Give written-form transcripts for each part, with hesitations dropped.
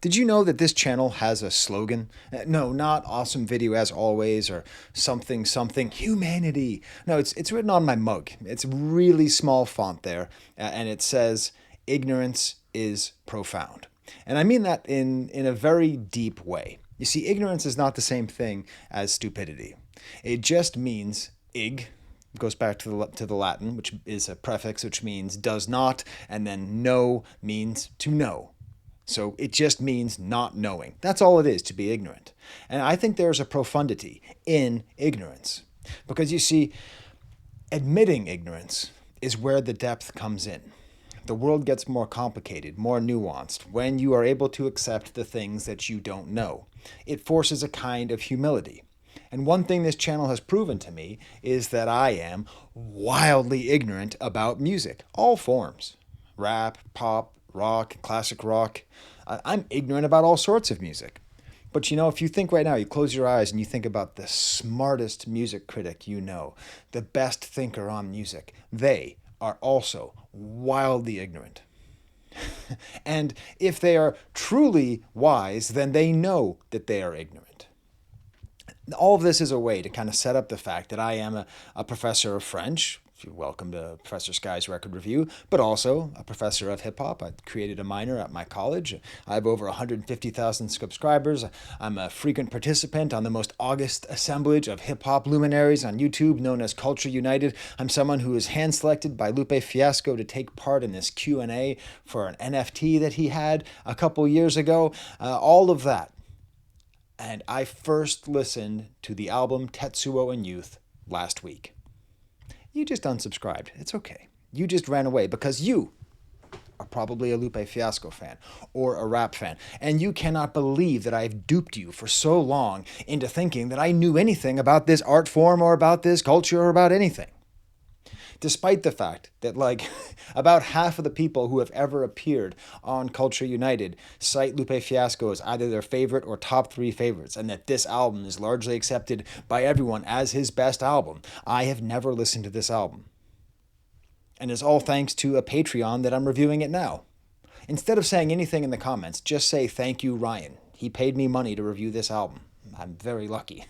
Did you know that this channel has a slogan? No, not awesome video as always or something something humanity. No, it's written on my mug. It's really small font there, and it says ignorance is profound. And I mean that in a very deep way. You see, ignorance is not the same thing as stupidity. It just means ig, goes back to the Latin, which is a prefix which means does not, and then know means to know. So it just means not knowing. That's all it is, to be ignorant. And I think there's a profundity in ignorance. Because you see, admitting ignorance is where the depth comes in. The world gets more complicated, more nuanced, when you are able to accept the things that you don't know. It forces a kind of humility. And one thing this channel has proven to me is that I am wildly ignorant about music, all forms. Rap, pop, rock, classic rock. I'm ignorant about all sorts of music. But you know, if you think right now, you close your eyes and you think about the smartest music critic you know, the best thinker on music, they are also wildly ignorant. And if they are truly wise, then they know that they are ignorant. All of this is a way to kind of set up the fact that I am a professor of French. You're welcome to Professor Skye's record review, but also a professor of hip hop. I created a minor at my college. I have over 150,000 subscribers. I'm a frequent participant on the most august assemblage of hip hop luminaries on YouTube known as Culture United. I'm someone who was hand selected by Lupe Fiasco to take part in this Q&A for an NFT that he had a couple years ago. All of that. And I first listened to the album Tetsuo and Youth last week. You just unsubscribed. It's okay. You just ran away because you are probably a Lupe Fiasco fan or a rap fan. And you cannot believe that I've duped you for so long into thinking that I knew anything about this art form or about this culture or about anything. Despite the fact that about half of the people who have ever appeared on Culture United cite Lupe Fiasco as either their favorite or top 3 favorites, and that this album is largely accepted by everyone as his best album, I have never listened to this album. And it's all thanks to a Patreon that I'm reviewing it now. Instead of saying anything in the comments, just say thank you, Ryan. He paid me money to review this album. I'm very lucky.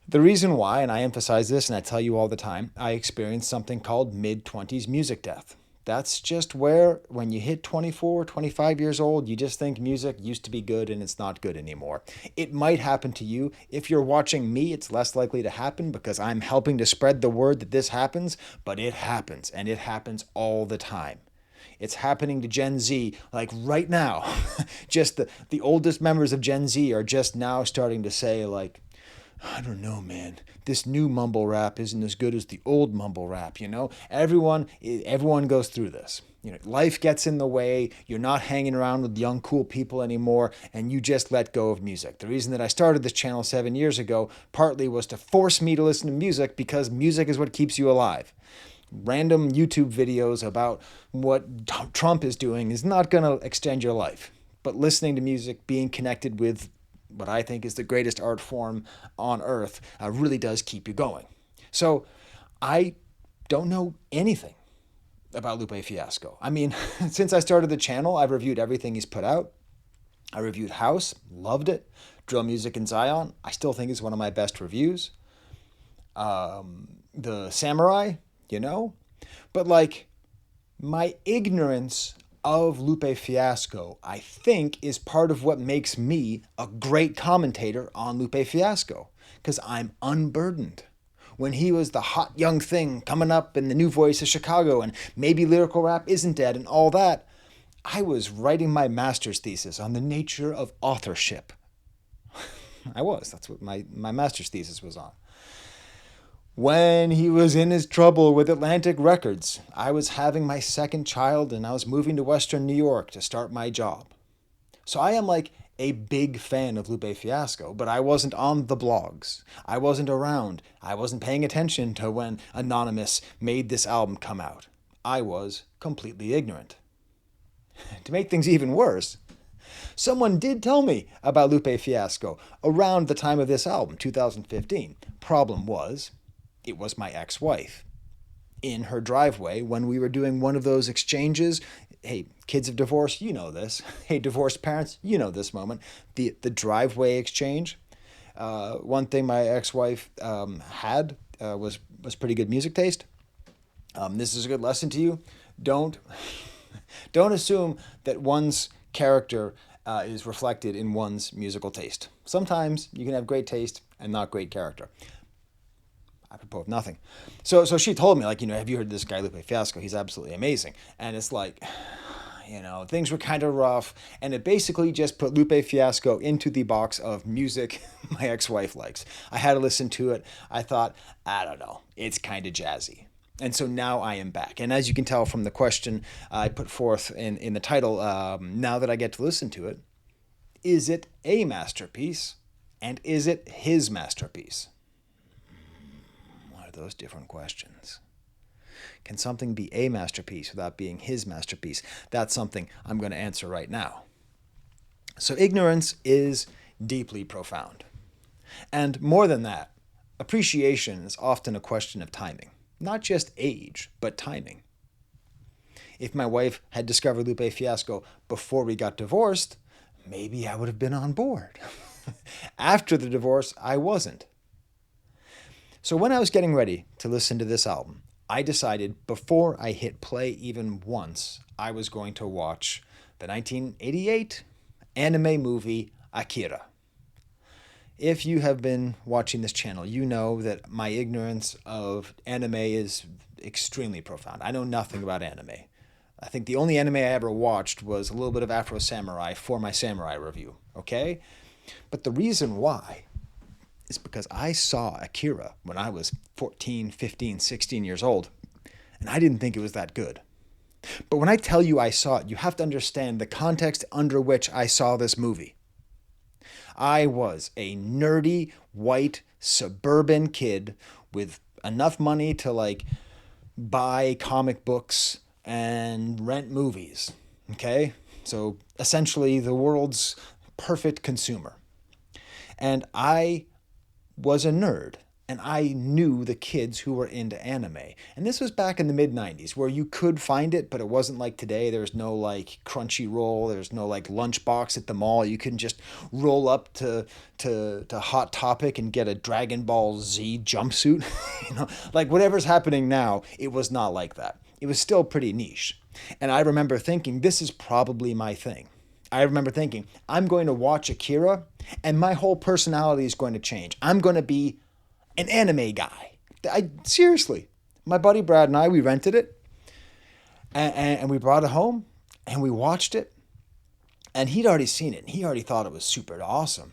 The reason why, and I emphasize this and I tell you all the time, I experienced something called mid-20s music death. That's just where, when you hit 24, 25 years old, you just think music used to be good and it's not good anymore. It might happen to you. If you're watching me, it's less likely to happen because I'm helping to spread the word that this happens, but it happens, and it happens all the time. It's happening to Gen Z, like right now. Just the oldest members of Gen Z are just now starting to say, like, I don't know, man. This new mumble rap isn't as good as the old mumble rap, you know? Everyone goes through this. You know, life gets in the way, you're not hanging around with young, cool people anymore, and you just let go of music. The reason that I started this channel 7 years ago partly was to force me to listen to music because music is what keeps you alive. Random YouTube videos about what Trump is doing is not going to extend your life. But listening to music, being connected with what I think is the greatest art form on earth, really does keep you going. So I don't know anything about Lupe Fiasco. I mean, since I started the channel, I've reviewed everything he's put out. I reviewed House, loved it. Drill Music in Zion, I still think is one of my best reviews. The Samurai, you know? But my ignorance of Lupe Fiasco, I think, is part of what makes me a great commentator on Lupe Fiasco, because I'm unburdened. When he was the hot young thing coming up in the new voice of Chicago and maybe lyrical rap isn't dead and all that, I was writing my master's thesis on the nature of authorship. That's what my master's thesis was on. When he was in his trouble with Atlantic Records, I was having my second child and I was moving to Western New York to start my job. So I am a big fan of Lupe Fiasco, but I wasn't on the blogs. I wasn't around. I wasn't paying attention to when Anonymous made this album come out. I was completely ignorant. To make things even worse, someone did tell me about Lupe Fiasco around the time of this album, 2015. Problem was, it was my ex-wife. In her driveway, when we were doing one of those exchanges hey, kids of divorce, you know this. Hey, divorced parents, you know this moment. The driveway exchange. One thing my ex-wife had was pretty good music taste. This is a good lesson to you. Don't don't assume that one's character is reflected in one's musical taste. Sometimes you can have great taste and not great character. Apropos of nothing. So she told me, like, have you heard this guy Lupe Fiasco? He's absolutely amazing. And it's like, things were kind of rough, and it basically just put Lupe Fiasco into the box of music my ex-wife likes. I had to listen to it. I thought, I don't know, it's kind of jazzy. And so now I am back. And as you can tell from the question I put forth in the title, now that I get to listen to it, is it a masterpiece? And is it his masterpiece? What are those different questions? Can something be a masterpiece without being his masterpiece? That's something I'm going to answer right now. So ignorance is deeply profound. And more than that, appreciation is often a question of timing. Not just age, but timing. If my wife had discovered Lupe Fiasco before we got divorced, maybe I would have been on board. After the divorce, I wasn't. So when I was getting ready to listen to this album, I decided before I hit play even once, I was going to watch the 1988 anime movie Akira. If you have been watching this channel, you know that my ignorance of anime is extremely profound. I know nothing about anime. I think the only anime I ever watched was a little bit of Afro Samurai for my samurai review, okay? But the reason why is because I saw Akira when I was 14, 15, 16 years old, and I didn't think it was that good. But when I tell you I saw it, you have to understand the context under which I saw this movie. I was a nerdy, white, suburban kid with enough money to buy comic books and rent movies, okay? So essentially the world's perfect consumer. And I was a nerd, and I knew the kids who were into anime. And this was back in the mid-90s where you could find it, but it wasn't like today. There's no Crunchyroll, there's no Lunchbox at the mall. You couldn't just roll up to Hot Topic and get a Dragon Ball Z jumpsuit. Whatever's happening now, it was not like that. It was still pretty niche. And I remember thinking, this is probably my thing. I remember thinking, I'm going to watch Akira, and my whole personality is going to change. I'm going to be an anime guy. Seriously. My buddy Brad and I, we rented it, and we brought it home, and we watched it, and he'd already seen it, and he already thought it was super awesome.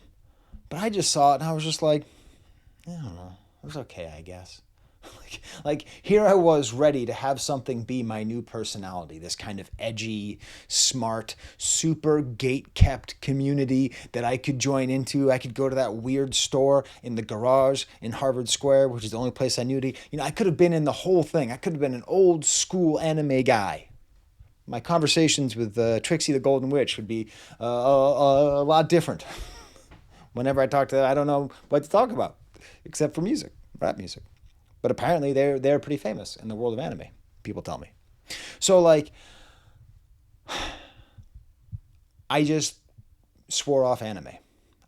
But I just saw it, and I was just like, I don't know, it was okay, I guess. Here I was ready to have something be my new personality, this kind of edgy, smart, super gate-kept community that I could join into. I could go to that weird store in the garage in Harvard Square, which is the only place I knew to. I could have been in the whole thing. I could have been an old school anime guy. My conversations with Trixie the Golden Witch would be a lot different. Whenever I talk to them, I don't know what to talk about, except for music, rap music. But apparently they're pretty famous in the world of anime, people tell me. So I just swore off anime.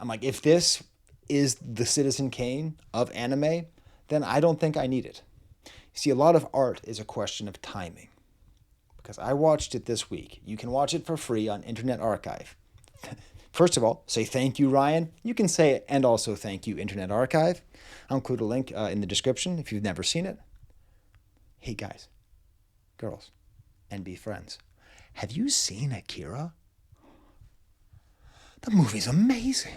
I'm like, if this is the Citizen Kane of anime, then I don't think I need it. You see, a lot of art is a question of timing. Because I watched it this week. You can watch it for free on Internet Archive. First of all, say thank you, Ryan. You can say it and also thank you, Internet Archive. I'll include a link in the description if you've never seen it. Hey guys, girls, and be friends. Have you seen Akira? The movie's amazing.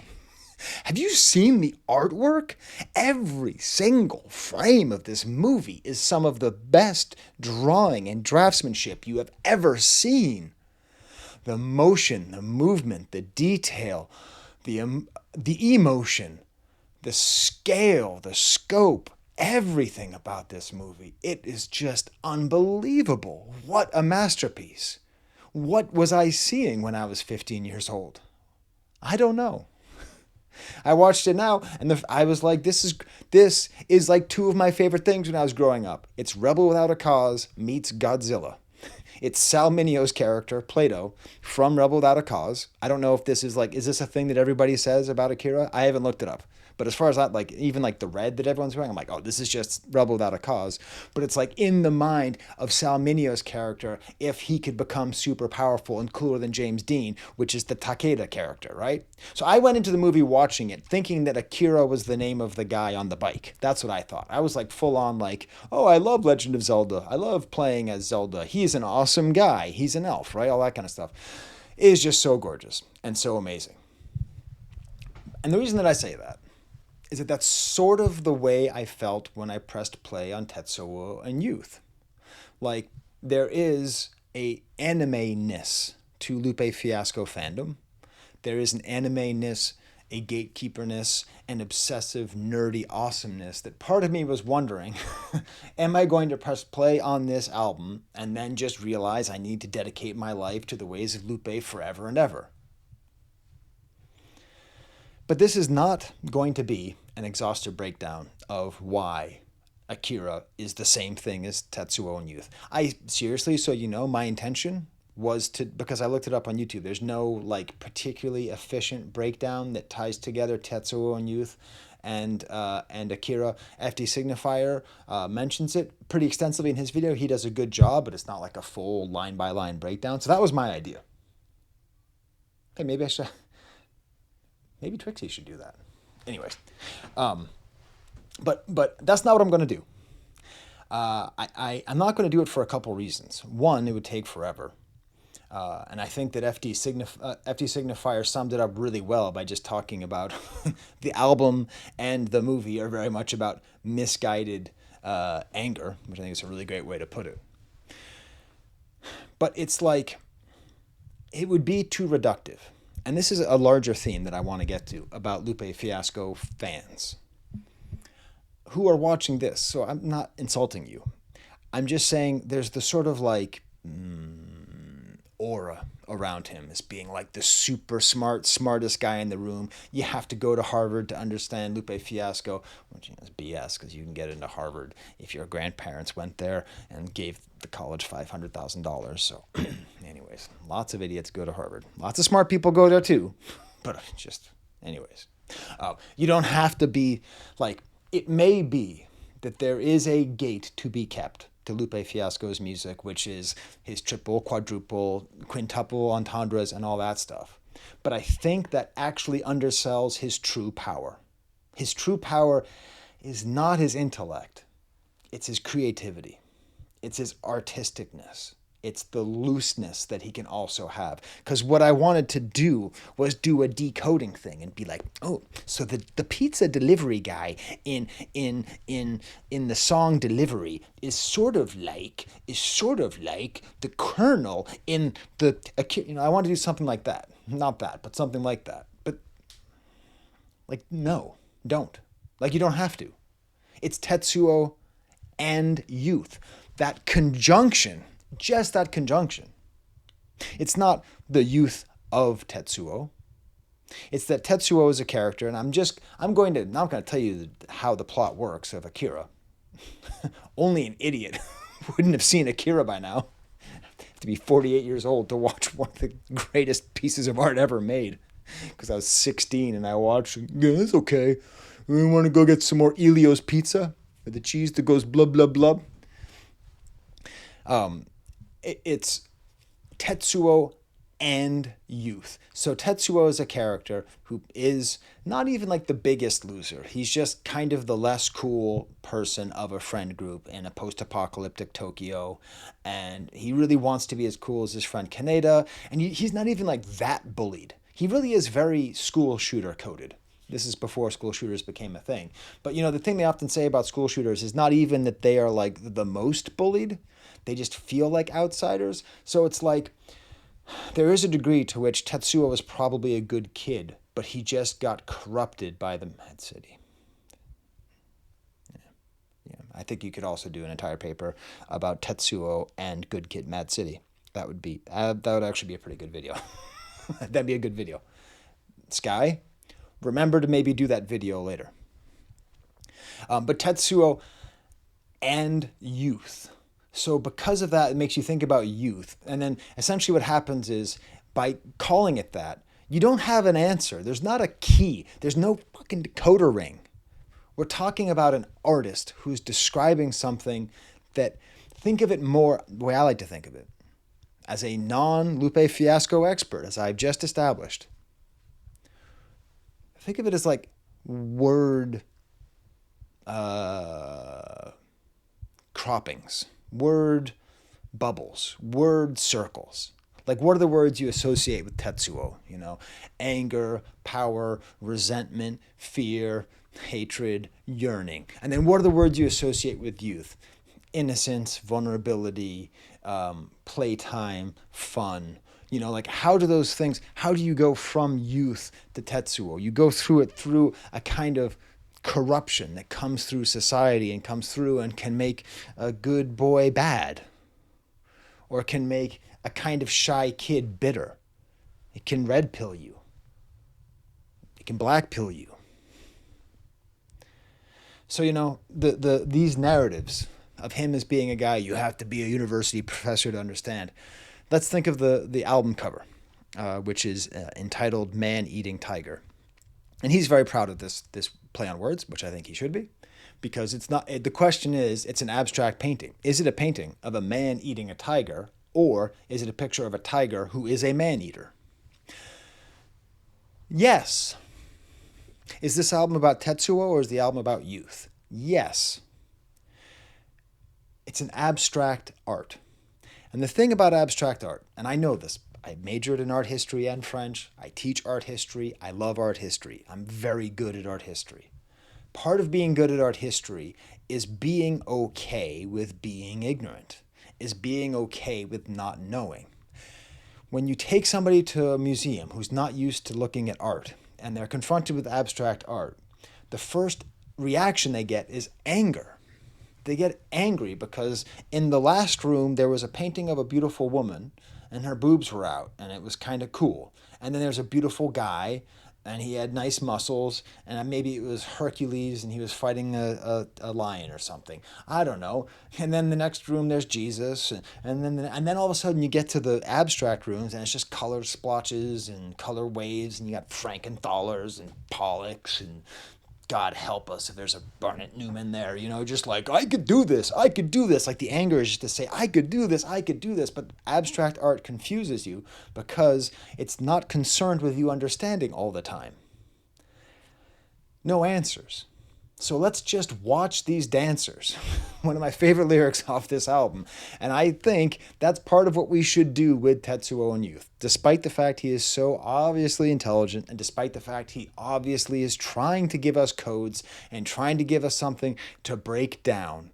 Have you seen the artwork? Every single frame of this movie is some of the best drawing and draftsmanship you have ever seen. The motion, the movement, the detail, the emotion, the scale, the scope, everything about this movie. It is just unbelievable. What a masterpiece. What was I seeing when I was 15 years old? I don't know. I watched it now, and I was like, this is like two of my favorite things when I was growing up. It's Rebel Without a Cause meets Godzilla. It's Sal Minio's character, Plato, from Rebel Without a Cause. I don't know if this is like, is this a thing that everybody says about Akira? I haven't looked it up. But as far as that, like, even like the red that everyone's wearing, I'm like, oh, this is just Rebel Without a Cause. But it's like in the mind of Sal Minio's character, if he could become super powerful and cooler than James Dean, which is the Takeda character, right? So I went into the movie watching it, thinking that Akira was the name of the guy on the bike. That's what I thought. I was like full on like, oh, I love Legend of Zelda. I love playing as Zelda. He's an awesome guy. He's an elf, right? All that kind of stuff. It is just so gorgeous and so amazing. And the reason that I say that is that that's sort of the way I felt when I pressed play on Tetsuo and Youth. Like, there is a anime-ness to Lupe Fiasco fandom. There is an anime-ness, a gatekeeper-ness, an obsessive, nerdy awesomeness that part of me was wondering, am I going to press play on this album and then just realize I need to dedicate my life to the ways of Lupe forever and ever? But this is not going to be an exhaustive breakdown of why Akira is the same thing as Tetsuo and Youth. I seriously, so you know, my intention was to, because I looked it up on YouTube, there's no like particularly efficient breakdown that ties together Tetsuo and Youth and Akira. FD Signifier mentions it pretty extensively in his video. He does a good job, but it's not like a full line-by-line breakdown. So that was my idea. Hey, maybe I should... Maybe Trixie should do that. Anyways, but that's not what I'm going to do. I'm not going to do it for a couple reasons. One, it would take forever. And I think that FD Signifier summed it up really well by just talking about the album and the movie are very much about misguided anger, which I think is a really great way to put it. But it's like, it would be too reductive. And this is a larger theme that I want to get to about Lupe Fiasco fans who are watching this. So I'm not insulting you. I'm just saying there's the sort of like aura around him as being like the super smartest guy in the room. You have to go to Harvard to understand Lupe Fiasco, which is BS because you can get into Harvard if your grandparents went there and gave the college $500,000. So anyways, lots of idiots go to Harvard. Lots of smart people go there too. But just anyways, you don't have to be like, it may be that there is a gate to be kept to Lupe Fiasco's music, which is his triple, quadruple, quintuple entendres and all that stuff. But I think that actually undersells his true power. His true power is not his intellect. It's his creativity. It's his artisticness. It's the looseness that he can also have. Because what I wanted to do was do a decoding thing and be like, oh, so the pizza delivery guy in the song Delivery is sort of like the Colonel in the, you know, I want to do something like that. Not that, but something like that. But like, no, don't. Like, you don't have to. It's Tetsuo and Youth. That conjunction. Just that conjunction. It's not the youth of Tetsuo. It's that Tetsuo is a character, and I'm not going to tell you how the plot works of Akira. Only an idiot wouldn't have seen Akira by now. To be 48 years old to watch one of the greatest pieces of art ever made. Because I was 16 and I watched it. Yeah, it's okay. We want to go get some more Elio's pizza with the cheese that goes blub blub blub. It's Tetsuo and Youth. So Tetsuo is a character who is not even like the biggest loser. He's just kind of the less cool person of a friend group in a post-apocalyptic Tokyo. And he really wants to be as cool as his friend Kaneda. And he's not even like that bullied. He really is very school shooter coded. This is before school shooters became a thing. But you know, the thing they often say about school shooters is not even that they are like the most bullied. They just feel like outsiders. So it's like there is a degree to which Tetsuo was probably a good kid, but he just got corrupted by the Mad City. Yeah. I think you could also do an entire paper about Tetsuo and Good Kid Mad City. That would actually be a pretty good video. That'd be a good video. Skye, remember to maybe do that video later. But Tetsuo and Youth. So because of that, it makes you think about youth. And then essentially what happens is by calling it that, you don't have an answer. There's not a key. There's no fucking decoder ring. We're talking about an artist who's describing something that, think of it more, the way I like to think of it, as a non-Lupe Fiasco expert, as I've just established. Think of it as like word croppings, word bubbles, word circles. Like, what are the words you associate with Tetsuo? You know, anger, power, resentment, fear, hatred, yearning. And then what are the words you associate with youth? Innocence, vulnerability, playtime, fun. You know, like, how do those things, how do you go from youth to Tetsuo? You go through it through a kind of corruption that comes through society and comes through and can make a good boy bad, or can make a kind of shy kid bitter. It can red pill you. It can black pill you. So, you know, these narratives of him as being a guy you have to be a university professor to understand. Let's think of the album cover, which is entitled Man Eating Tiger. And he's very proud of this play on words, which I think he should be, because it's not, the question is, it's an abstract painting. Is it a painting of a man eating a tiger, or is it a picture of a tiger who is a man-eater? Yes. Is this album about Tetsuo, or is the album about youth? Yes. It's an abstract art. And the thing about abstract art, and I know this, I majored in art history and French, I teach art history, I love art history, I'm very good at art history. Part of being good at art history is being okay with being ignorant, is being okay with not knowing. When you take somebody to a museum who's not used to looking at art, and they're confronted with abstract art, the first reaction they get is anger. They get angry because in the last room there was a painting of a beautiful woman and her boobs were out and it was kind of cool. And then there's a beautiful guy and he had nice muscles, and maybe it was Hercules and he was fighting a lion or something. I don't know. And then the next room there's Jesus, and then all of a sudden you get to the abstract rooms and it's just color splotches and color waves, and you got Frankenthalers and Pollocks, and God help us if there's a Barnett Newman there, you know, just like, I could do this. Like the anger is just to say, I could do this. But abstract art confuses you because it's not concerned with you understanding all the time. No answers. So let's just watch these dancers. One of my favorite lyrics off this album. And I think that's part of what we should do with Tetsuo and Youth. Despite the fact he is so obviously intelligent, and despite the fact he obviously is trying to give us codes and trying to give us something to break down,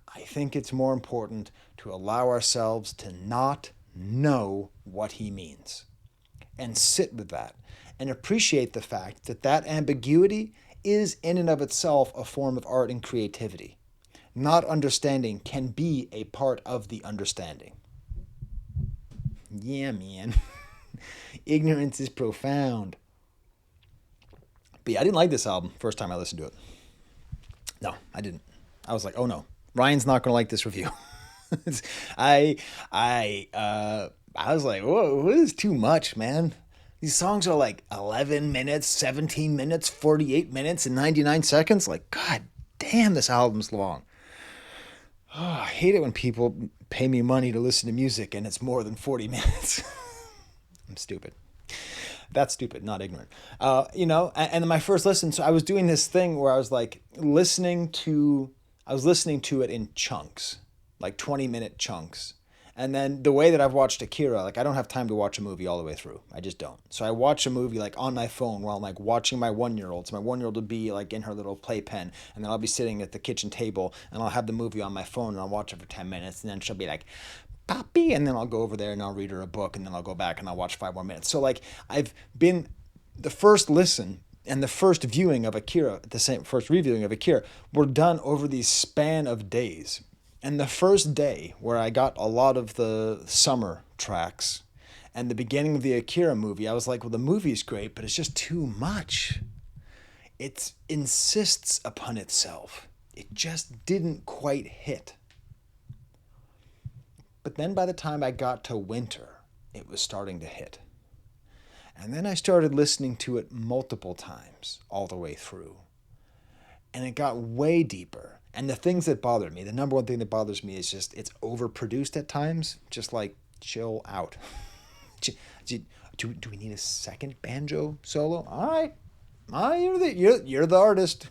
I think it's more important to allow ourselves to not know what he means. And sit with that. And appreciate the fact that that ambiguity is in and of itself a form of art and creativity. Not understanding can be a part of the understanding. Yeah, man. Ignorance is profound. But yeah, I didn't like this album first time I listened to it. No, I didn't. I was like, oh no, Ryan's not going to like this review. I was like, whoa, this is too much, man. These songs are like 11 minutes, 17 minutes, 48 minutes, and 99 seconds. Like, God damn, this album's long. Oh, I hate it when people pay me money to listen to music and it's more than 40 minutes. I'm stupid. That's stupid, not ignorant. You know, and my first listen, so I was doing this thing where I was like listening to it in chunks, like 20-minute chunks. And then the way that I've watched Akira, like I don't have time to watch a movie all the way through. I just don't. So I watch a movie like on my phone while I'm like watching my 1-year-old. So my 1-year-old will be like in her little playpen, and then I'll be sitting at the kitchen table and I'll have the movie on my phone and I'll watch it for 10 minutes, and then she'll be like, Papi, and then I'll go over there and I'll read her a book, and then I'll go back and I'll watch 5 more minutes. So like I've been, the first listen and the first viewing of Akira, first reviewing of Akira, were done over the span of days. And the first day where I got a lot of the summer tracks and the beginning of the Akira movie, I was like, well, the movie's great, but it's just too much. It insists upon itself. It just didn't quite hit. But then by the time I got to winter, it was starting to hit. And then I started listening to it multiple times all the way through. And it got way deeper. And the things that bothered me, the number one thing that bothers me is just it's overproduced at times. Just like, chill out. Do we need a second banjo solo? All right. You're the artist.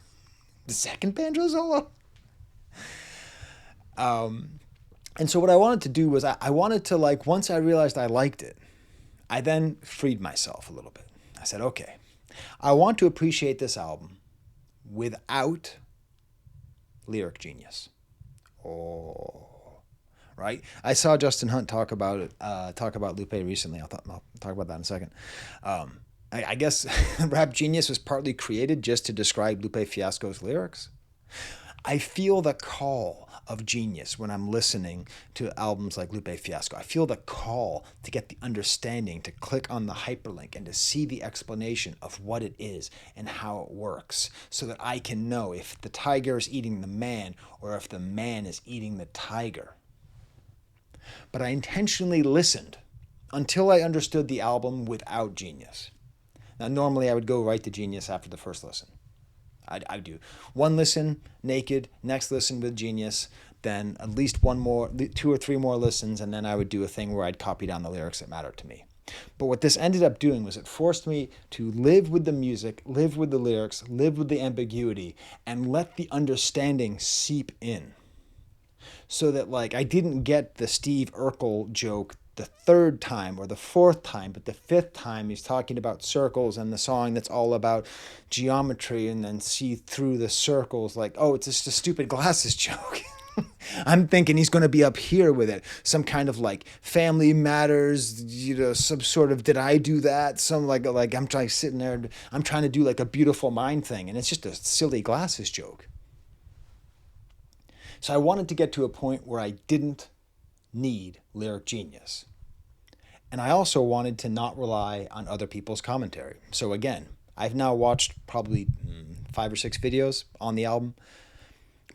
The second banjo solo? And so what I wanted to do was I wanted to, like, once I realized I liked it, I then freed myself a little bit. I said, okay, I want to appreciate this album without lyric genius. Oh, right? I saw Justin Hunt talk about Lupe recently. I'll talk about that in a second. I guess rap genius was partly created just to describe Lupe Fiasco's lyrics. I feel the call of genius when I'm listening to albums like Lupe Fiasco. I feel the call to get the understanding, to click on the hyperlink and to see the explanation of what it is and how it works so that I can know if the tiger is eating the man or if the man is eating the tiger. But I intentionally listened until I understood the album without genius. Now, normally I would go right to genius after the first listen. I do one listen naked, next listen with genius, then at least one more, 2 or 3 more listens, and then I would do a thing where I'd copy down the lyrics that mattered to me. But what this ended up doing was it forced me to live with the music, live with the lyrics, live with the ambiguity, and let the understanding seep in. So that, like, I didn't get the Steve Urkel joke the 3rd time or the 4th time, but the 5th time he's talking about circles and the song that's all about geometry and then see through the circles, like, oh, it's just a stupid glasses joke. I'm thinking he's going to be up here with it. Some kind of like family matters, some sort of did I do that? Some like I'm trying sitting there, I'm trying to do like a beautiful mind thing, and it's just a silly glasses joke. So I wanted to get to a point where I didn't need lyric genius. And I also wanted to not rely on other people's commentary. So again, I've now watched probably 5 or 6 videos on the album,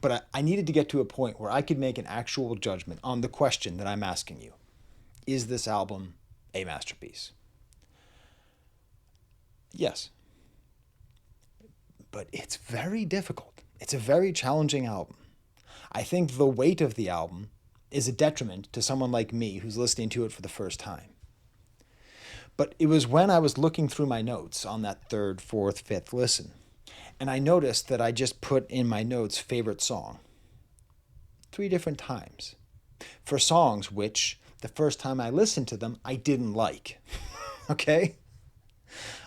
but I needed to get to a point where I could make an actual judgment on the question that I'm asking you. Is this album a masterpiece? Yes. But it's very difficult. It's a very challenging album. I think the weight of the album is a detriment to someone like me who's listening to it for the first time. But it was when I was looking through my notes on that 3rd, 4th, 5th listen, and I noticed that I just put in my notes favorite song 3 different times for songs which the first time I listened to them, I didn't like. Okay?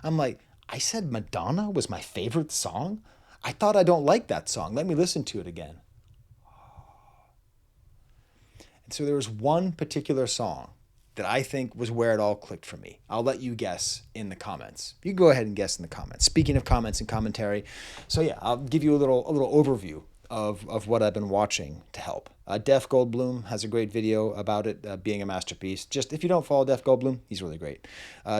I'm like, I said Madonna was my favorite song? I thought I don't like that song. Let me listen to it again. And so there was one particular song that I think was where it all clicked for me. I'll let you guess in the comments. You can go ahead and guess in the comments. Speaking of comments and commentary, so yeah, I'll give you a little overview of what I've been watching to help. Def Goldblum has a great video about it being a masterpiece. Just if you don't follow Def Goldblum, he's really great.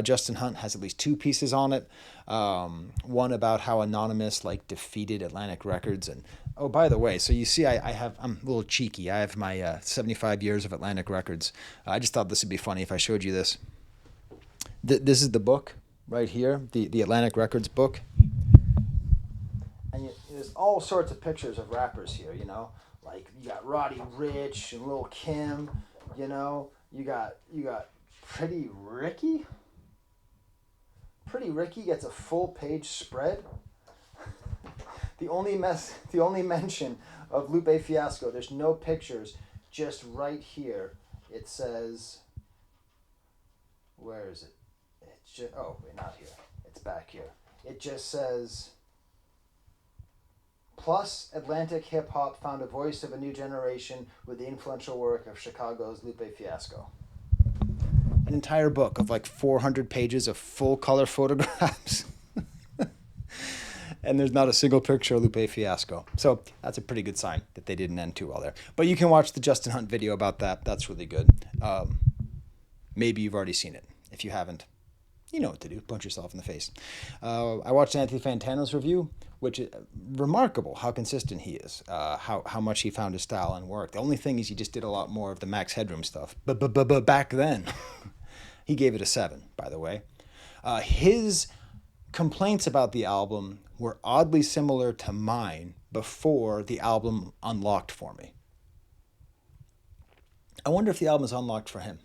Justin Hunt has at least 2 pieces on it. One about how Anonymous defeated Atlantic Records. And oh, by the way, so you see, I'm a little cheeky. I have my 75 years of Atlantic Records. I just thought this would be funny if I showed you this. This is the book right here, the Atlantic Records book. And there's all sorts of pictures of rappers here, Like, you got Roddy Ricch and Lil' Kim, You got Pretty Ricky. Pretty Ricky gets a full-page spread. The only mention of Lupe Fiasco, there's no pictures, just right here. It says, where is it? It's just, oh, wait, not here. It's back here. It just says, plus, Atlantic hip-hop found a voice of a new generation with the influential work of Chicago's Lupe Fiasco. An entire book of 400 pages of full-color photographs. And there's not a single picture of Lupe Fiasco. So that's a pretty good sign that they didn't end too well there. But you can watch the Justin Hunt video about that. That's really good. Maybe you've already seen it. If you haven't, You know what to do. Punch yourself in the face. I watched Anthony Fantano's review, which is remarkable how consistent he is, how much he found his style and work. The only thing is he just did a lot more of the Max Headroom stuff. But back then, he gave it a 7, by the way. His complaints about the album were oddly similar to mine before the album unlocked for me. I wonder if the album is unlocked for him.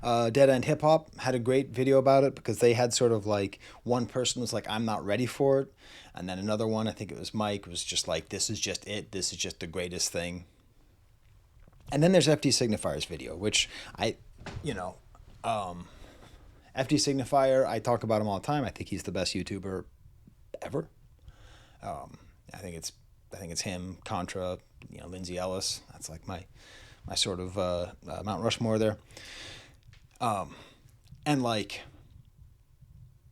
Dead End Hip Hop had a great video about it because they had sort of like, one person was like, I'm not ready for it. And then another one, I think it was Mike, was just like, this is just it. This is just the greatest thing. And then there's FD Signifier's video, which FD Signifier, I talk about him all the time. I think he's the best YouTuber ever. I think it's him, Contra, Lindsay Ellis. That's like my sort of Mount Rushmore there. And like,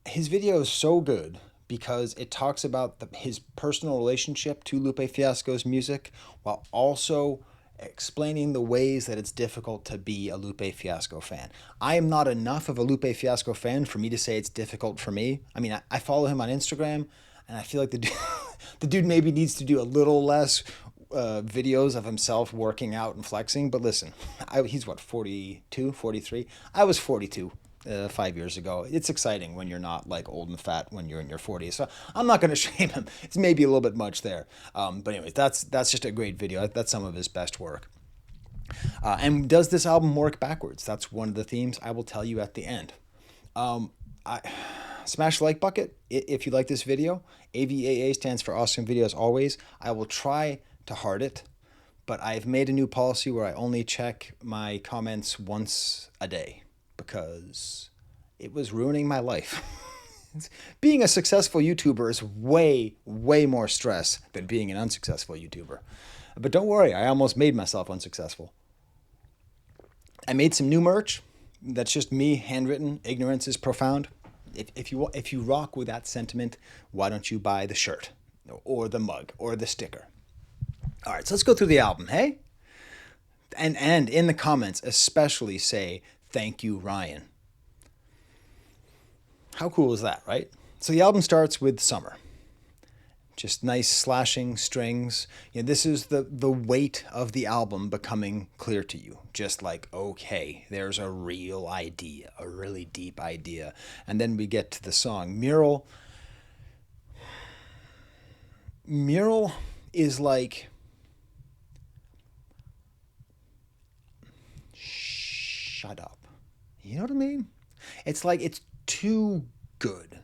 his video is so good because it talks about his personal relationship to Lupe Fiasco's music while also explaining the ways that it's difficult to be a Lupe Fiasco fan. I am not enough of a Lupe Fiasco fan for me to say it's difficult for me. I mean, I follow him on Instagram, and I feel like the dude maybe needs to do a little less videos of himself working out and flexing. But listen, he's what, 42, 43? I was 42 5 years ago. It's exciting when you're not like old and fat when you're in your 40s. So I'm not going to shame him. It's maybe a little bit much there. But anyways, that's just a great video. That's some of his best work. And does this album work backwards? That's one of the themes I will tell you at the end. Smash the like bucket if you like this video. AVAA stands for awesome video as always. I will try to heart it, but I've made a new policy where I only check my comments once a day because it was ruining my life. Being a successful YouTuber is way, way more stress than being an unsuccessful YouTuber. But don't worry, I almost made myself unsuccessful. I made some new merch. That's just me, handwritten. Ignorance is profound. If you rock with that sentiment, why don't you buy the shirt or the mug or the sticker? All right, so let's go through the album, hey? And in the comments, especially say, thank you, Ryan. How cool is that, right? So the album starts with Summer. Just nice slashing strings. This is the weight of the album becoming clear to you. Just like, okay, there's a real idea, a really deep idea. And then we get to the song. Mural is like... Shut up. You know what I mean? It's like it's too good.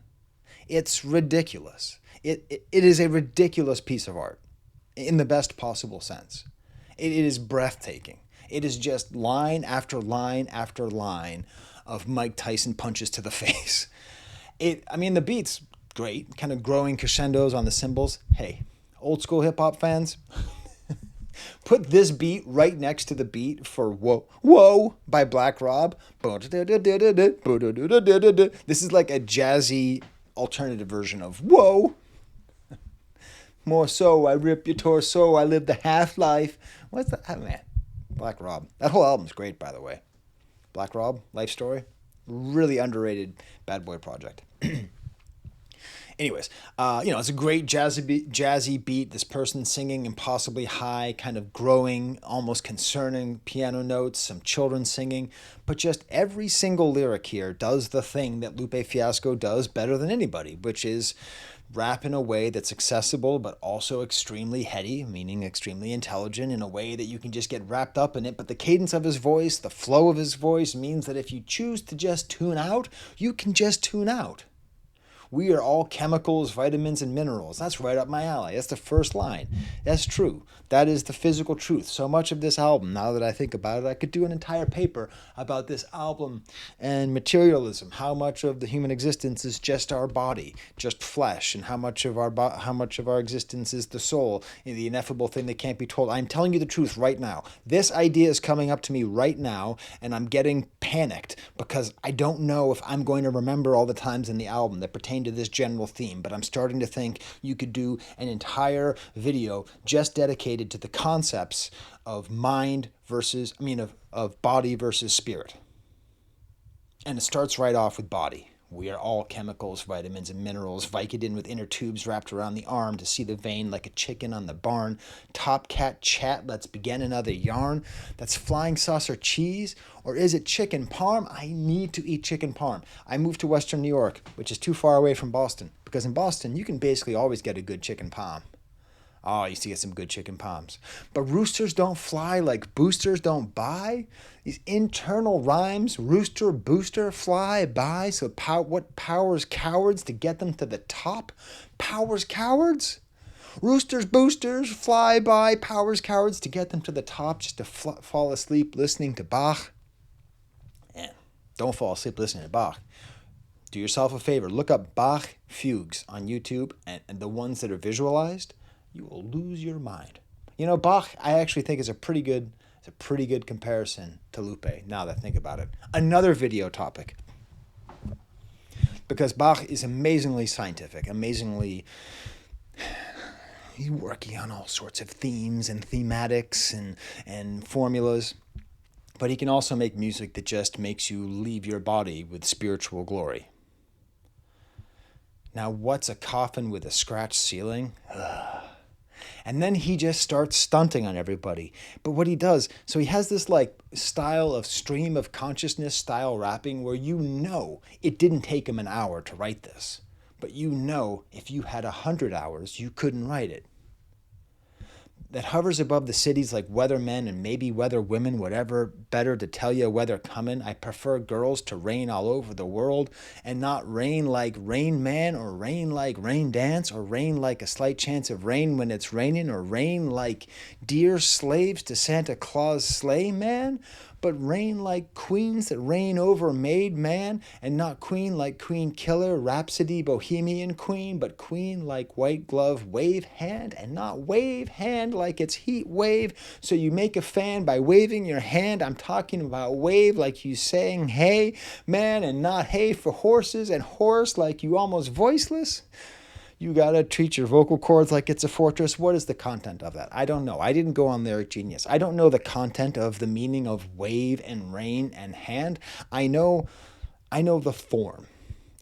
It's ridiculous. It is a ridiculous piece of art in the best possible sense. It is breathtaking. It is just line after line after line of Mike Tyson punches to the face. The beat's great, kind of growing crescendos on the cymbals. Hey, old school hip hop fans, put this beat right next to the beat for Whoa by Black Rob. This is like a jazzy alternative version of Whoa. More so, I rip your torso, I live the half-life. What's that? Oh, man, Black Rob. That whole album's great, by the way. Black Rob, Life Story. Really underrated bad boy project. Anyways, it's a great jazzy beat. This person singing impossibly high, kind of growing, almost concerning piano notes, some children singing. But just every single lyric here does the thing that Lupe Fiasco does better than anybody, which is rap in a way that's accessible but also extremely heady, meaning extremely intelligent in a way that you can just get wrapped up in it. But the cadence of his voice, the flow of his voice means that if you choose to just tune out, you can just tune out. We are all chemicals, vitamins, and minerals. That's right up my alley. That's the first line. That's true. That is the physical truth. So much of this album, now that I think about it, I could do an entire paper about this album and materialism. How much of the human existence is just our body, just flesh, and how much of our existence is the soul, and the ineffable thing that can't be told. I'm telling you the truth right now. This idea is coming up to me right now, and I'm getting panicked because I don't know if I'm going to remember all the times in the album that pertain to this general theme, but I'm starting to think you could do an entire video just dedicated to the concepts of mind versus, of body versus spirit. And it starts right off with body. We are all chemicals, vitamins, and minerals, Vicodin with inner tubes wrapped around the arm to see the vein like a chicken on the barn. Top cat chat, let's begin another yarn. That's flying saucer cheese, or is it chicken parm? I need to eat chicken parm. I moved to Western New York, which is too far away from Boston, because in Boston you can basically always get a good chicken parm. Oh, I used to get some good chicken palms. But roosters don't fly like boosters don't buy. These internal rhymes, rooster, booster, fly, buy. So what powers cowards to get them to the top? Powers cowards? Roosters, boosters, fly by, powers cowards to get them to the top just to fall asleep listening to Bach. Don't fall asleep listening to Bach. Do yourself a favor. Look up Bach fugues on YouTube, and the ones that are visualized, you will lose your mind. You know, Bach, I actually think is a pretty good comparison to Lupe, now that I think about it. Another video topic. Because Bach is amazingly scientific, amazingly, he's working on all sorts of themes and thematics and formulas. But he can also make music that just makes you leave your body with spiritual glory. Now, what's a coffin with a scratched ceiling? And then he just starts stunting on everybody. But what he does, so he has this like style of stream of consciousness style rapping where you know it didn't take him an hour to write this. But you know if you had 100 hours, you couldn't write it. That hovers above the cities like weathermen and maybe weather women, whatever, better to tell you weather coming. I prefer girls to rain all over the world and not rain like Rain Man or rain like Rain Dance or rain like a slight chance of rain when it's raining or rain like dear slaves to Santa Claus sleigh man, but rain like queens that reign over made man and not queen like Queen Killer, Rhapsody, Bohemian Queen, but queen like white glove wave hand and not wave hand like it's heat wave. So you make a fan by waving your hand. I'm talking about wave like you saying hey man and not hey for horses and horse like you almost voiceless. You gotta treat your vocal cords like it's a fortress. What is the content of that? I don't know. I didn't go on Lyric Genius. I don't know the content of the meaning of wave and rain and hand. I know the form.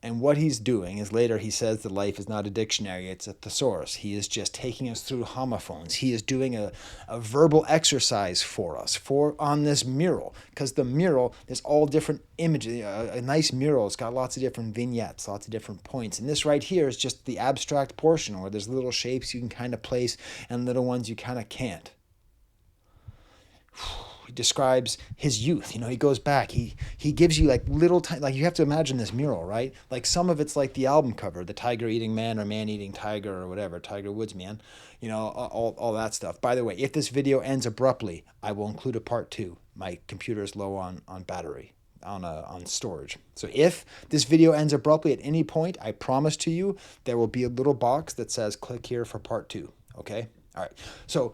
And what he's doing is later he says that life is not a dictionary, it's a thesaurus. He is just taking us through homophones. He is doing a verbal exercise for us on this mural. Because the mural, there's all different images. A nice mural, it's got lots of different vignettes, lots of different points. And this right here is just the abstract portion where there's little shapes you can kind of place and little ones you kind of can't. He describes his youth. You know, he goes back. He gives you like little time. Like you have to imagine this mural, right? Like some of it's like the album cover, the tiger eating man or man eating tiger or whatever, Tiger Woods man. You know, all that stuff. By the way, if this video ends abruptly, I will include a part 2. My computer is low on battery, on storage. So if this video ends abruptly at any point, I promise to you there will be a little box that says click here for part 2. Okay? All right. So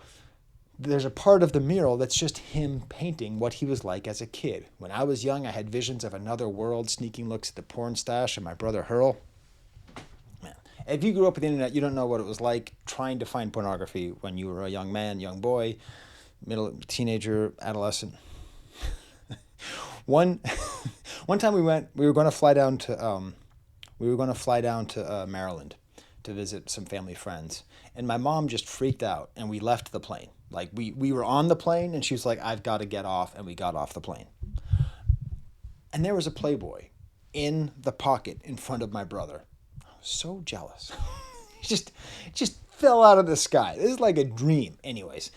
there's a part of the mural that's just him painting what he was like as a kid. When I was young, I had visions of another world, sneaking looks at the porn stash of my brother Hurl. Man, if you grew up with the internet, you don't know what it was like trying to find pornography when you were a young man, young boy, teenager, adolescent. One time we were going to fly down to Maryland to visit some family friends, and my mom just freaked out, and we left the plane. Like we were on the plane, and she was like, "I've got to get off," and we got off the plane. And there was a Playboy in the pocket in front of my brother. I was so jealous. It just fell out of the sky. This is like a dream. Anyways,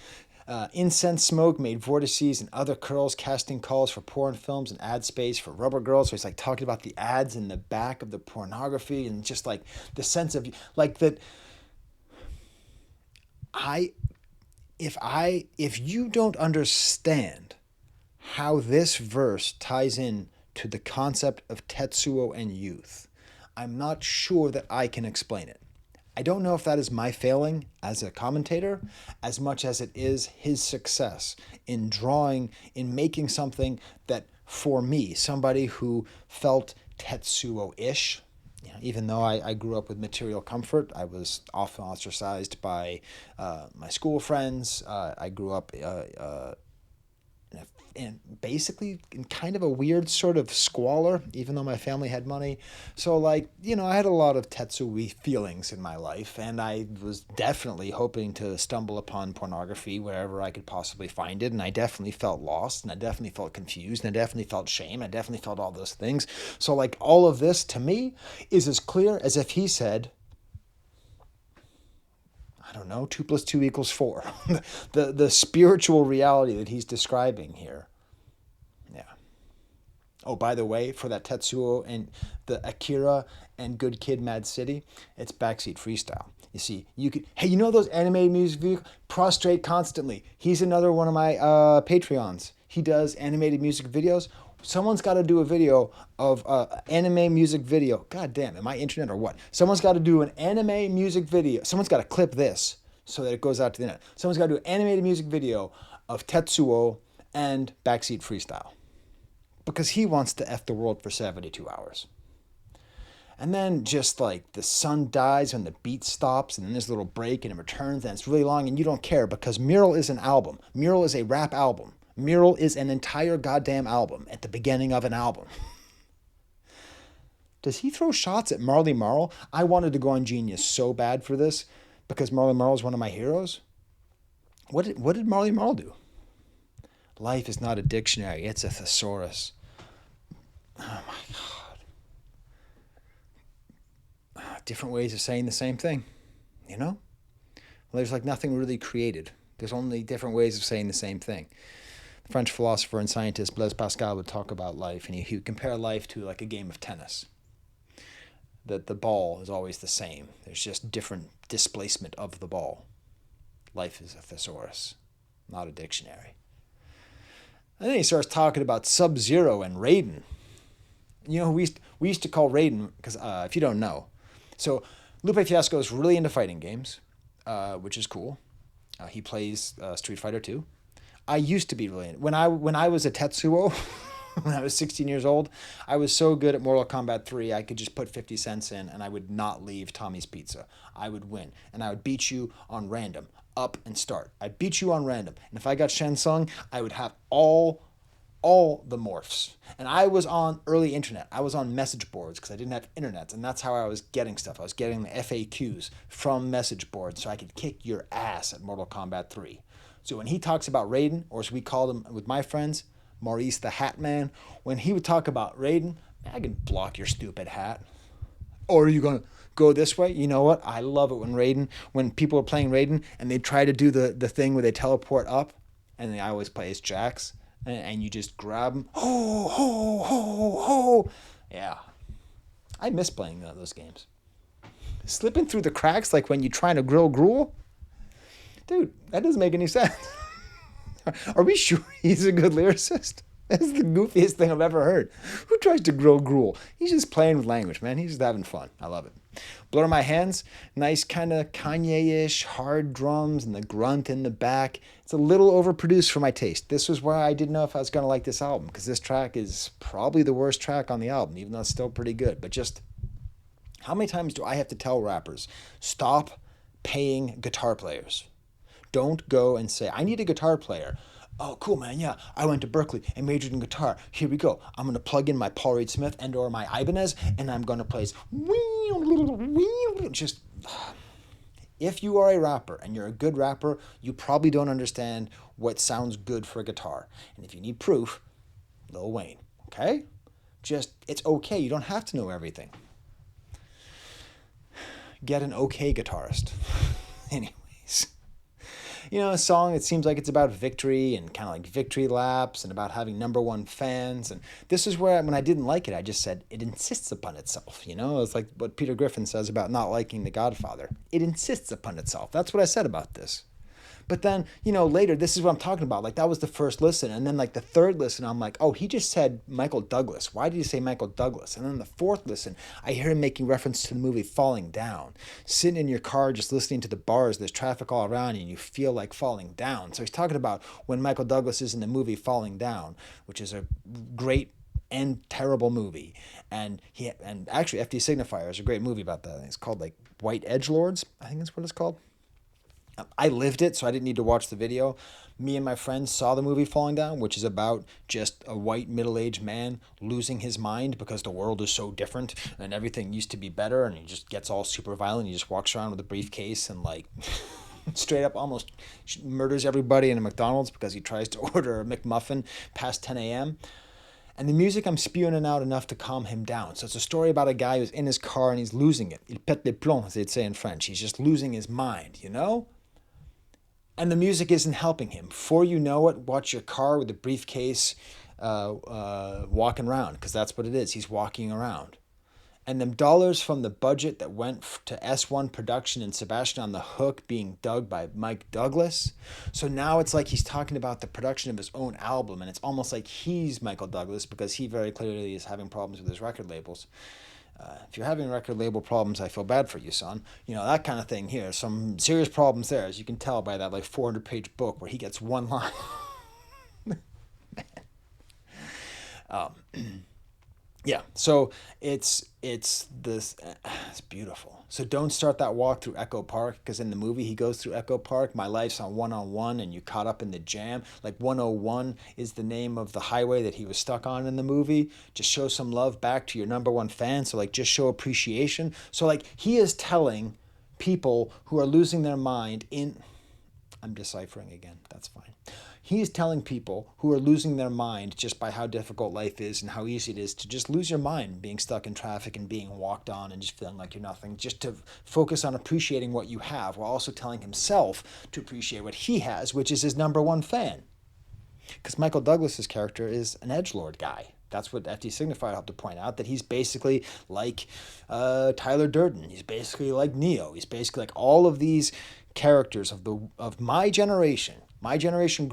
incense smoke made vortices and other curls, casting calls for porn films and ad space for rubber girls. So he's like talking about the ads in the back of the pornography and just like the sense of like that. If you don't understand how this verse ties in to the concept of Tetsuo and Youth, I'm not sure that I can explain it. I don't know if that is my failing as a commentator as much as it is his success in making something that, for me, somebody who felt Tetsuo-ish, even though I grew up with material comfort, I was often ostracized by my school friends. I grew up in in basically in kind of a weird sort of squalor, even though my family had money. So like, I had a lot of Tetsuo feelings in my life, and I was definitely hoping to stumble upon pornography wherever I could possibly find it. And I definitely felt lost, and I definitely felt confused, and I definitely felt shame. I definitely felt all those things. So like all of this to me is as clear as if he said, I don't know, 2 + 2 = 4. the spiritual reality that he's describing here. Yeah. Oh, by the way, for that Tetsuo and the Akira and Good Kid, Mad City, it's backseat freestyle. You see, hey, those animated music videos? Prostrate Constantly. He's another one of my Patreons. He does animated music videos. Someone's got to do a video of anime music video. God damn, am I internet or what? Someone's got to do an anime music video. Someone's got to clip this so that it goes out to the internet. Someone's got to do an animated music video of Tetsuo and Backseat Freestyle. Because he wants to F the world for 72 hours. And then just like the sun dies and the beat stops and then there's a little break and it returns and it's really long and you don't care because Mural is an album. Mural is a rap album. Mural is an entire goddamn album at the beginning of an album. Does he throw shots at Marley Marl? I wanted to go on Genius so bad for this because Marley Marl is one of my heroes. What did Marley Marl do? Life is not a dictionary. It's a thesaurus. Oh my God. Different ways of saying the same thing, Well, there's like nothing really created. There's only different ways of saying the same thing. The French philosopher and scientist Blaise Pascal would talk about life, and he would compare life to like a game of tennis. That the ball is always the same. There's just different displacement of the ball. Life is a thesaurus, not a dictionary. And then he starts talking about Sub-Zero and Raiden. We used to call Raiden, because if you don't know, so Lupe Fiasco is really into fighting games, which is cool. He plays Street Fighter 2. I used to be really into, when I was a Tetsuo, when I was 16 years old, I was so good at Mortal Kombat 3, I could just put 50 cents in and I would not leave Tommy's Pizza. I would win, and I would beat you on random, up and start. I'd beat you on random, and if I got Shensung, I would have all the morphs. And I was on early internet. I was on message boards because I didn't have internet, and that's how I was getting stuff. I was getting the FAQs from message boards so I could kick your ass at Mortal Kombat 3. So when he talks about Raiden, or as we called him with my friends, Maurice the Hat Man, when he would talk about Raiden, I can block your stupid hat. Or are you going to go this way? You know what? I love it when people are playing Raiden and they try to do the thing where they teleport up, and they always play as Jax, and you just grab them. Ho, ho, ho, ho. Yeah. I miss playing those games. Slipping through the cracks like when you're trying to grill gruel? Dude, that doesn't make any sense. Are we sure he's a good lyricist? That's the goofiest thing I've ever heard. Who tries to grill gruel? He's just playing with language, man. He's just having fun. I love it. Blur My Hands, nice kind of Kanye-ish, hard drums and the grunt in the back. It's a little overproduced for my taste. This was where I didn't know if I was going to like this album, because this track is probably the worst track on the album, even though it's still pretty good. But just, how many times do I have to tell rappers, stop paying guitar players? Don't go and say, I need a guitar player. Oh, cool, man. Yeah, I went to Berkeley and majored in guitar. Here we go. I'm going to plug in my Paul Reed Smith and or my Ibanez, and I'm going to play just... If you are a rapper and you're a good rapper, you probably don't understand what sounds good for a guitar. And if you need proof, Lil Wayne, okay? Just, it's okay. You don't have to know everything. Get an okay guitarist. Anyways. A song, it seems like it's about victory and kind of like victory laps and about having #1 fans. And this is where, when I didn't like it, I just said it insists upon itself. It's like what Peter Griffin says about not liking The Godfather. It insists upon itself. That's what I said about this. But then, later, this is what I'm talking about. Like, that was the first listen. And then, like, the third listen, I'm like, oh, he just said Michael Douglas. Why did he say Michael Douglas? And then the fourth listen, I hear him making reference to the movie Falling Down. Sitting in your car, just listening to the bars, there's traffic all around you, and you feel like falling down. So he's talking about when Michael Douglas is in the movie Falling Down, which is a great and terrible movie. And actually, FD Signifier is a great movie about that. It's called, like, White Edgelords, I think that's what it's called. I lived it, so I didn't need to watch the video. Me and my friends saw the movie Falling Down, which is about just a white middle-aged man losing his mind because the world is so different and everything used to be better, and he just gets all super violent. He just walks around with a briefcase and like straight up almost murders everybody in a McDonald's because he tries to order a McMuffin past 10 a.m. And the music I'm spewing out enough to calm him down. So it's a story about a guy who's in his car and he's losing it. Il pète les plombs, as they'd say in French. He's just losing his mind, you know? And the music isn't helping him. Before you know it, watch your car with a briefcase walking around, because that's what it is. He's walking around. And them dollars from the budget that went to S1 production and Sebastian on the Hook being dug by Mike Douglas. So now it's like he's talking about the production of his own album, and it's almost like he's Michael Douglas because he very clearly is having problems with his record labels. If you're having record label problems, I feel bad for you, son. You know, that kind of thing here. Some serious problems there, as you can tell by that like 400-page book where he gets one line. um, yeah, so it's this. It's beautiful. So don't start that walk through Echo Park, because in the movie he goes through Echo Park. My life's on 101 and you caught up in the jam. Like 101 is the name of the highway that he was stuck on in the movie. Just show some love back to your number one fan. So like just show appreciation. So like he is telling people who are losing their mind in. I'm deciphering again. That's fine. He is telling people who are losing their mind just by how difficult life is and how easy it is to just lose your mind being stuck in traffic and being walked on and just feeling like you're nothing, just to focus on appreciating what you have while also telling himself to appreciate what he has, which is his number one fan. Because Michael Douglas's character is an edgelord guy. That's what FD Signified helped to point out, that he's basically like Tyler Durden. He's basically like Neo. He's basically like all of these characters of my generation. My generation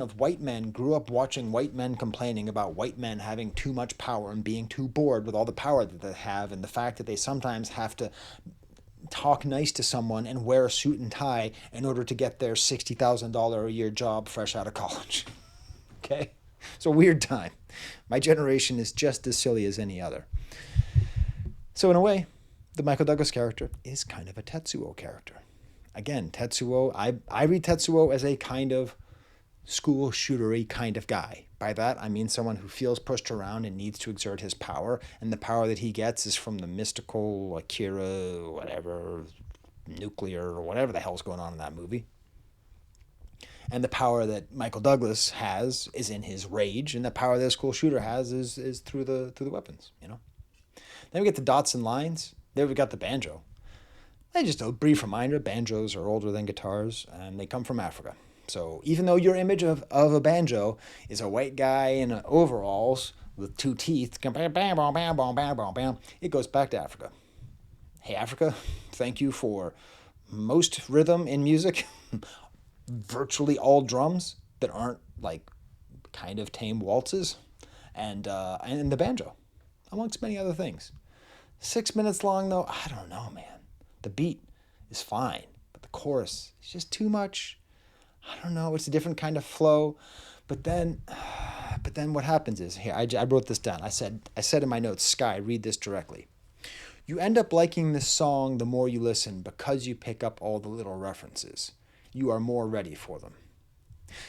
of white men grew up watching white men complaining about white men having too much power and being too bored with all the power that they have, and the fact that they sometimes have to talk nice to someone and wear a suit and tie in order to get their $60,000 a year job fresh out of college. Okay? It's a weird time. My generation is just as silly as any other. So in a way, the Michael Douglas character is kind of a Tetsuo character. Again, Tetsuo, I read Tetsuo as a kind of school shootery kind of guy. By that, I mean someone who feels pushed around and needs to exert his power, and the power that he gets is from the mystical Akira, whatever, nuclear, or whatever the hell's going on in that movie. And the power that Michael Douglas has is in his rage, and the power that a school shooter has is through the weapons, you know? Then we get the dots and lines. There we got the banjo. Just a brief reminder, banjos are older than guitars, and they come from Africa. So even though your image of a banjo is a white guy in overalls with two teeth, it goes back to Africa. Hey, Africa, thank you for most rhythm in music, virtually all drums that aren't like kind of tame waltzes, and the banjo, amongst many other things. 6 minutes long, though, I don't know, man. The beat is fine, but the chorus is just too much. I don't know. It's a different kind of flow. But then what happens is, here, I wrote this down. I said in my notes, Skye, read this directly. You end up liking this song the more you listen because you pick up all the little references. You are more ready for them.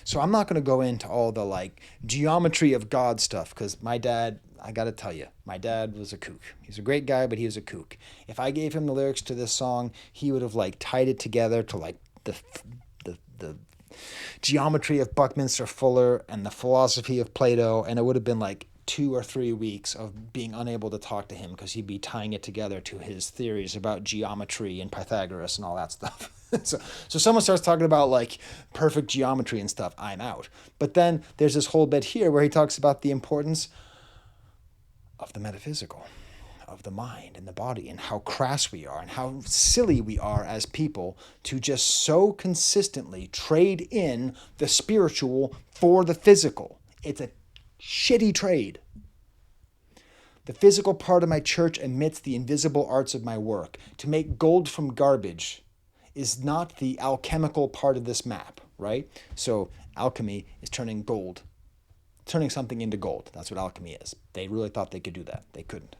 So I'm not going to go into all the like geometry of God stuff, because my dad, I got to tell you, my dad was a kook. He's a great guy, but he was a kook. If I gave him the lyrics to this song, he would have like tied it together to like the geometry of Buckminster Fuller and the philosophy of Plato, and it would have been like 2 or 3 weeks of being unable to talk to him because he'd be tying it together to his theories about geometry and Pythagoras and all that stuff. So someone starts talking about like perfect geometry and stuff, I'm out. But then there's this whole bit here where he talks about the importance of the metaphysical, of the mind and the body, and how crass we are and how silly we are as people to just so consistently trade in the spiritual for the physical. It's a shitty trade. The physical part of my church emits the invisible arts of my work. To make gold from garbage is not the alchemical part of this map, right? So alchemy is turning something into gold. That's what alchemy is. They really thought they could do that. They couldn't.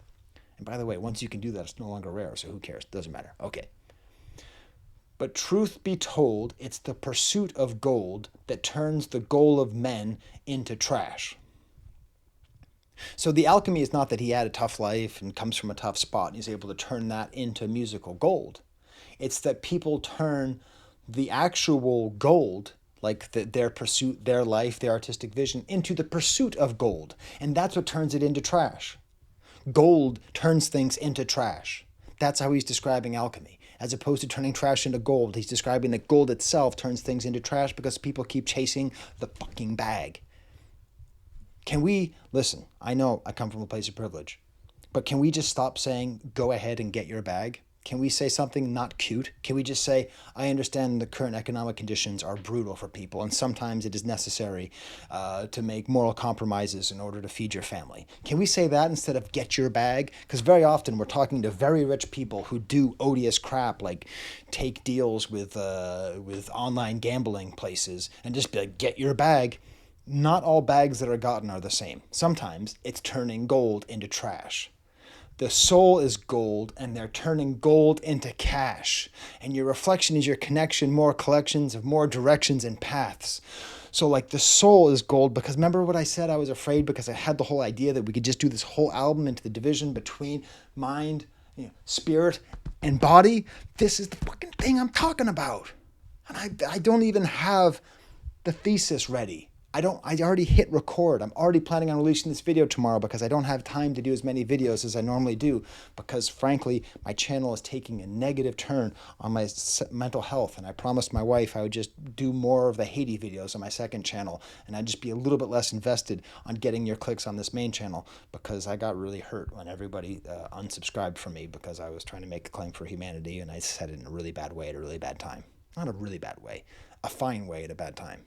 And by the way, once you can do that, it's no longer rare, so who cares? Doesn't matter. Okay. But truth be told, it's the pursuit of gold that turns the goal of men into trash. So the alchemy is not that he had a tough life and comes from a tough spot and he's able to turn that into musical gold. It's that people turn the actual gold, like their pursuit, their life, their artistic vision, into the pursuit of gold. And that's what turns it into trash. Gold turns things into trash. That's how he's describing alchemy. As opposed to turning trash into gold, he's describing that gold itself turns things into trash because people keep chasing the fucking bag. Can we, listen, I know I come from a place of privilege, but can we just stop saying, go ahead and get your bag? Can we say something not cute? Can we just say, I understand the current economic conditions are brutal for people, and sometimes it is necessary to make moral compromises in order to feed your family. Can we say that instead of get your bag? Because very often we're talking to very rich people who do odious crap, like take deals with online gambling places and just be like, get your bag. Not all bags that are gotten are the same. Sometimes it's turning gold into trash. The soul is gold, and they're turning gold into cash. And your reflection is your connection, more collections of more directions and paths. So like the soul is gold, because remember what I said? I was afraid because I had the whole idea that we could just do this whole album into the division between mind, spirit, and body. This is the fucking thing I'm talking about. And I don't even have the thesis ready. I already hit record. I'm already planning on releasing this video tomorrow because I don't have time to do as many videos as I normally do because frankly, my channel is taking a negative turn on my mental health, and I promised my wife I would just do more of the Haiti videos on my second channel and I'd just be a little bit less invested on getting your clicks on this main channel because I got really hurt when everybody unsubscribed from me because I was trying to make a claim for humanity and I said it in a really bad way at a really bad time. Not a really bad way, a fine way at a bad time.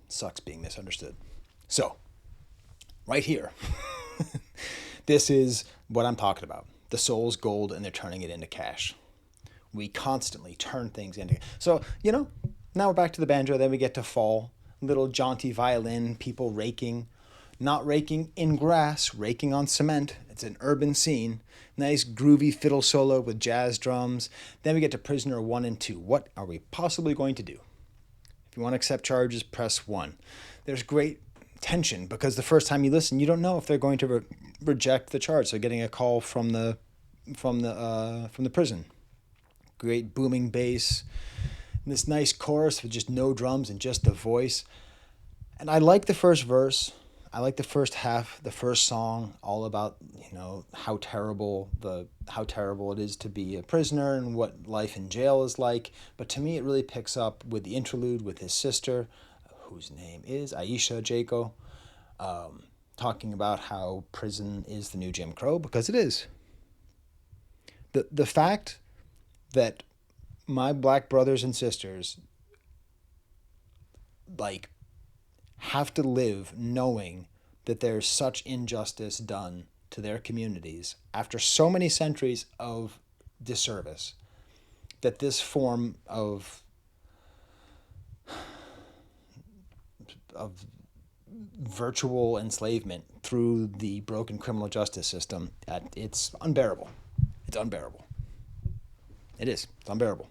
Sucks being misunderstood. So, right here, this is what I'm talking about. The soul's gold and they're turning it into cash. We constantly turn things into... So, now we're back to the banjo, then we get to fall. Little jaunty violin, people raking. Not raking in grass, raking on cement. It's an urban scene. Nice groovy fiddle solo with jazz drums. Then we get to Prisoner 1 and 2. What are we possibly going to do? If you want to accept charges, press 1. There's great tension because the first time you listen, you don't know if they're going to reject the charge. So getting a call from the prison. Great booming bass. And this nice chorus with just no drums and just the voice. And I like the first verse. I like the first half, the first song, all about how terrible it is to be a prisoner and what life in jail is like. But to me, it really picks up with the interlude with his sister, whose name is Aisha Jaco, talking about how prison is the new Jim Crow, because it is. The fact that my black brothers and sisters have to live knowing that there's such injustice done to their communities after so many centuries of disservice, that this form of virtual enslavement through the broken criminal justice system, it's unbearable. It's unbearable. It is. It's unbearable.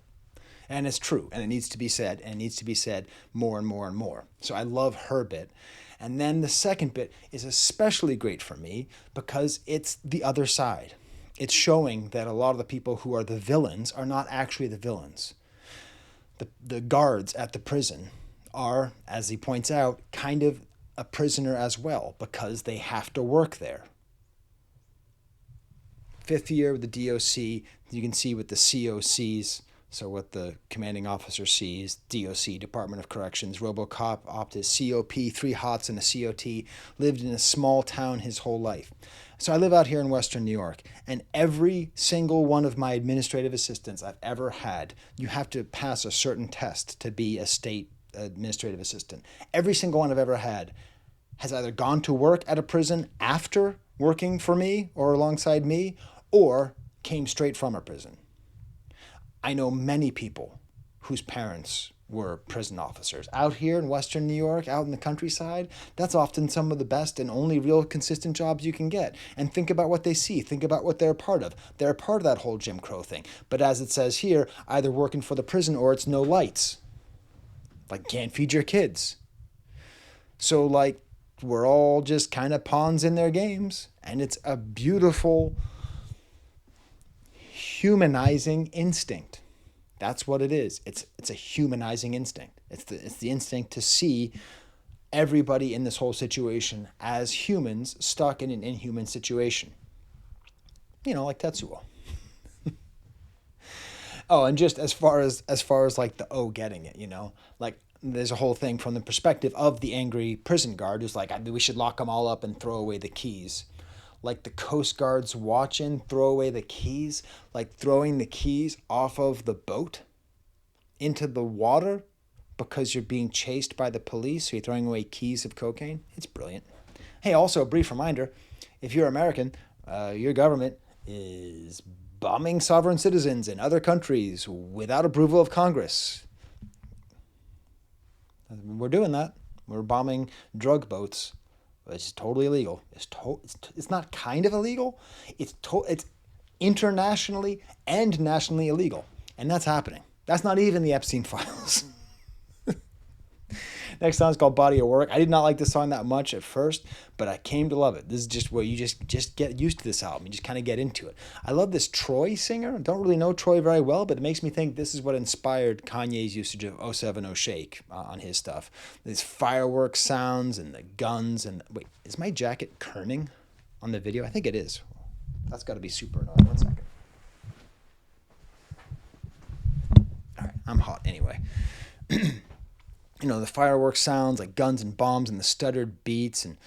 And it's true, and it needs to be said, and it needs to be said more and more and more. So I love her bit. And then the second bit is especially great for me because it's the other side. It's showing that a lot of the people who are the villains are not actually the villains. The guards at the prison are, as he points out, kind of a prisoner as well because they have to work there. 5th year with the DOC, you can see with the COCs, so what the commanding officer sees, DOC, Department of Corrections, RoboCop, Optus, COP, 3 hots and a COT, lived in a small town his whole life. So I live out here in Western New York, and every single one of my administrative assistants I've ever had, you have to pass a certain test to be a state administrative assistant. Every single one I've ever had has either gone to work at a prison after working for me or alongside me, or came straight from a prison. I know many people whose parents were prison officers. Out here in Western New York, out in the countryside, that's often some of the best and only real consistent jobs you can get. And think about what they see. Think about what they're a part of. They're a part of that whole Jim Crow thing. But as it says here, either working for the prison or it's no lights. Like, can't feed your kids. So, like, we're all just kind of pawns in their games. And it's a beautiful, humanizing instinct. That's what it is. It's a humanizing instinct. It's the instinct to see everybody in this whole situation as humans stuck in an inhuman situation. You know, like Tetsuo. Oh, and just as far as like the getting it, you know, like there's a whole thing from the perspective of the angry prison guard who's like, we should lock them all up and throw away the keys. Like the Coast Guard's watching, throw away the keys, like throwing the keys off of the boat into the water because you're being chased by the police, so you're throwing away keys of cocaine. It's brilliant. Hey, also a brief reminder, if you're American, your government is bombing sovereign citizens in other countries without approval of Congress. We're doing that. We're bombing drug boats. It's totally illegal. It's not kind of illegal. It's internationally and nationally illegal. And that's happening. That's not even the Epstein files. Next song is called Body of Work. I did not like this song that much at first, but I came to love it. This is just where you just get used to this album. You just kind of get into it. I love this Troy singer. I don't really know Troy very well, but it makes me think this is what inspired Kanye's usage of 070 Shake on his stuff. These fireworks sounds and the guns and... Wait, is my jacket kerning on the video? I think it is. That's got to be super annoying. 1 second. All right, I'm hot anyway. You know, the fireworks sounds like guns and bombs and the stuttered beats. And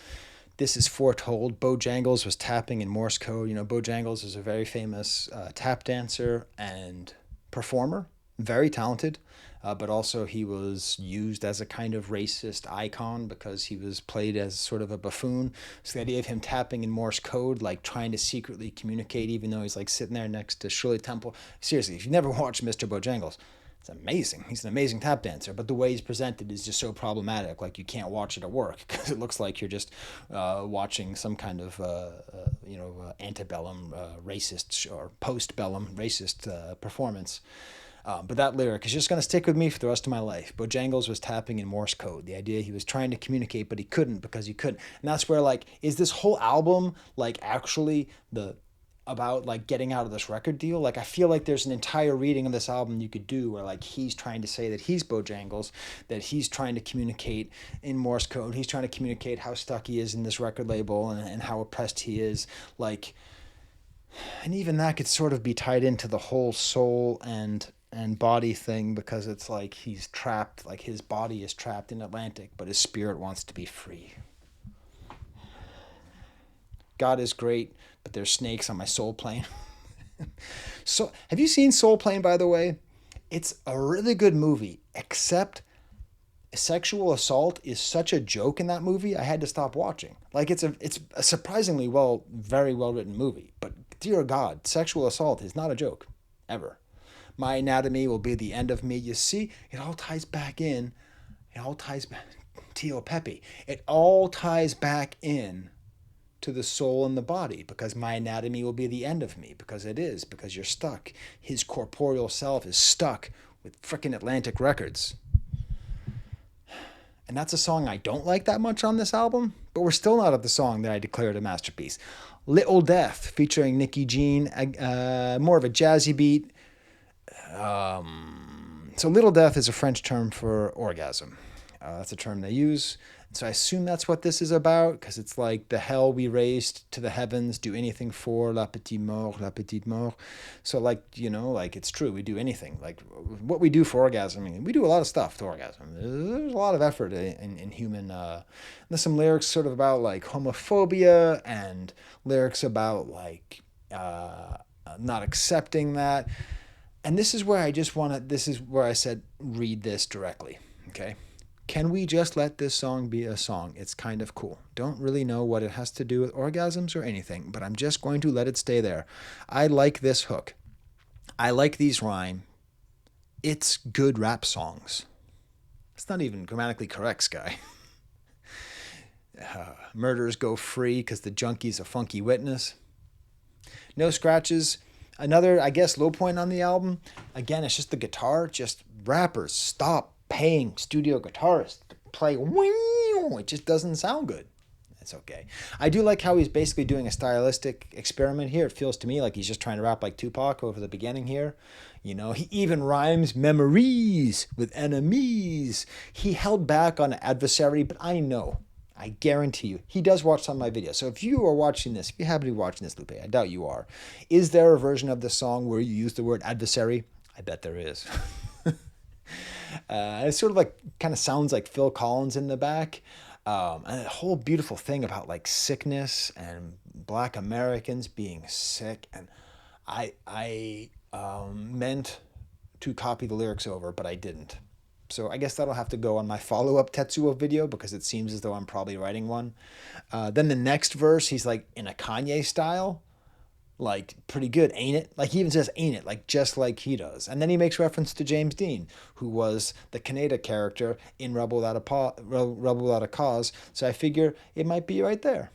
this is foretold. Bojangles was tapping in Morse code. You know, Bojangles is a very famous tap dancer and performer. Very talented. But also he was used as a kind of racist icon because he was played as sort of a buffoon. So the idea of him tapping in Morse code, like trying to secretly communicate, even though he's like sitting there next to Shirley Temple. Seriously, if you've never watched Mr. Bojangles, it's amazing. He's an amazing tap dancer, but the way he's presented is just so problematic. Like you can't watch it at work because it looks like you're just watching some kind of antebellum racist or post-bellum racist performance. But that lyric is just going to stick with me for the rest of my life. Bojangles was tapping in Morse code. The idea he was trying to communicate, but he couldn't because he couldn't. And that's where, like, is this whole album like actually about like getting out of this record deal? Like I feel like there's an entire reading of this album you could do where like he's trying to say that he's Bojangles, that he's trying to communicate in Morse code, he's trying to communicate how stuck he is in this record label and how oppressed he is, like, and even that could sort of be tied into the whole soul and body thing because it's like he's trapped, like his body is trapped in Atlantic but his spirit wants to be free. God is great, but there's snakes on my soul plane. So, have you seen Soul Plane, by the way? It's a really good movie, except sexual assault is such a joke in that movie, I had to stop watching. Like, it's a surprisingly very well written movie, but dear God, sexual assault is not a joke, ever. My anatomy will be the end of me. You see, it all ties back in. It all ties back. Tio Pepe. It all ties back in to the soul and the body, because my anatomy will be the end of me, because you're stuck. His corporeal self is stuck with frickin' Atlantic Records. And that's a song I don't like that much on this album, but we're still not at the song that I declared a masterpiece. Little Death, featuring Nicky Jean, more of a jazzy beat. So Little Death is a French term for orgasm. That's a term they use. So I assume that's what this is about, because it's like the hell we raised to the heavens, do anything for la petite mort, la petite mort. So like, you know, like it's true, we do anything. Like what we do for orgasm, I mean, we do a lot of stuff to orgasm. There's a lot of effort in human, there's some lyrics sort of about like homophobia and lyrics about like not accepting that. And this is where I said, read this directly, okay? Can we just let this song be a song? It's kind of cool. Don't really know what it has to do with orgasms or anything, but I'm just going to let it stay there. I like this hook. I like these rhymes. It's good rap songs. It's not even grammatically correct, Skye. Murders go free because the junkie's a funky witness. No scratches. Another, I guess, low point on the album. Again, it's just the guitar. Just rappers, stop paying studio guitarists to play. It just doesn't sound good. It's okay. I do like how he's basically doing a stylistic experiment here. It feels to me like he's just trying to rap like Tupac over the beginning here. You know, he even rhymes memories with enemies. He held back on adversary, but I guarantee you, he does watch some of my videos. So if you are watching this, if you happen to be watching this, Lupe, I doubt you are. Is there a version of the song where you use the word adversary? I bet there is. It sort of like kind of sounds like Phil Collins in the back. And a whole beautiful thing about like sickness and Black Americans being sick. And I meant to copy the lyrics over, but I didn't. So I guess that'll have to go on my follow-up Tetsuo video because it seems as though I'm probably writing one. Then the next verse, he's like in a Kanye style. Like, pretty good, ain't it? Like, he even says, ain't it? Like, just like he does. And then he makes reference to James Dean, who was the Kaneda character in Rebel Without a Cause. So I figure it might be right there.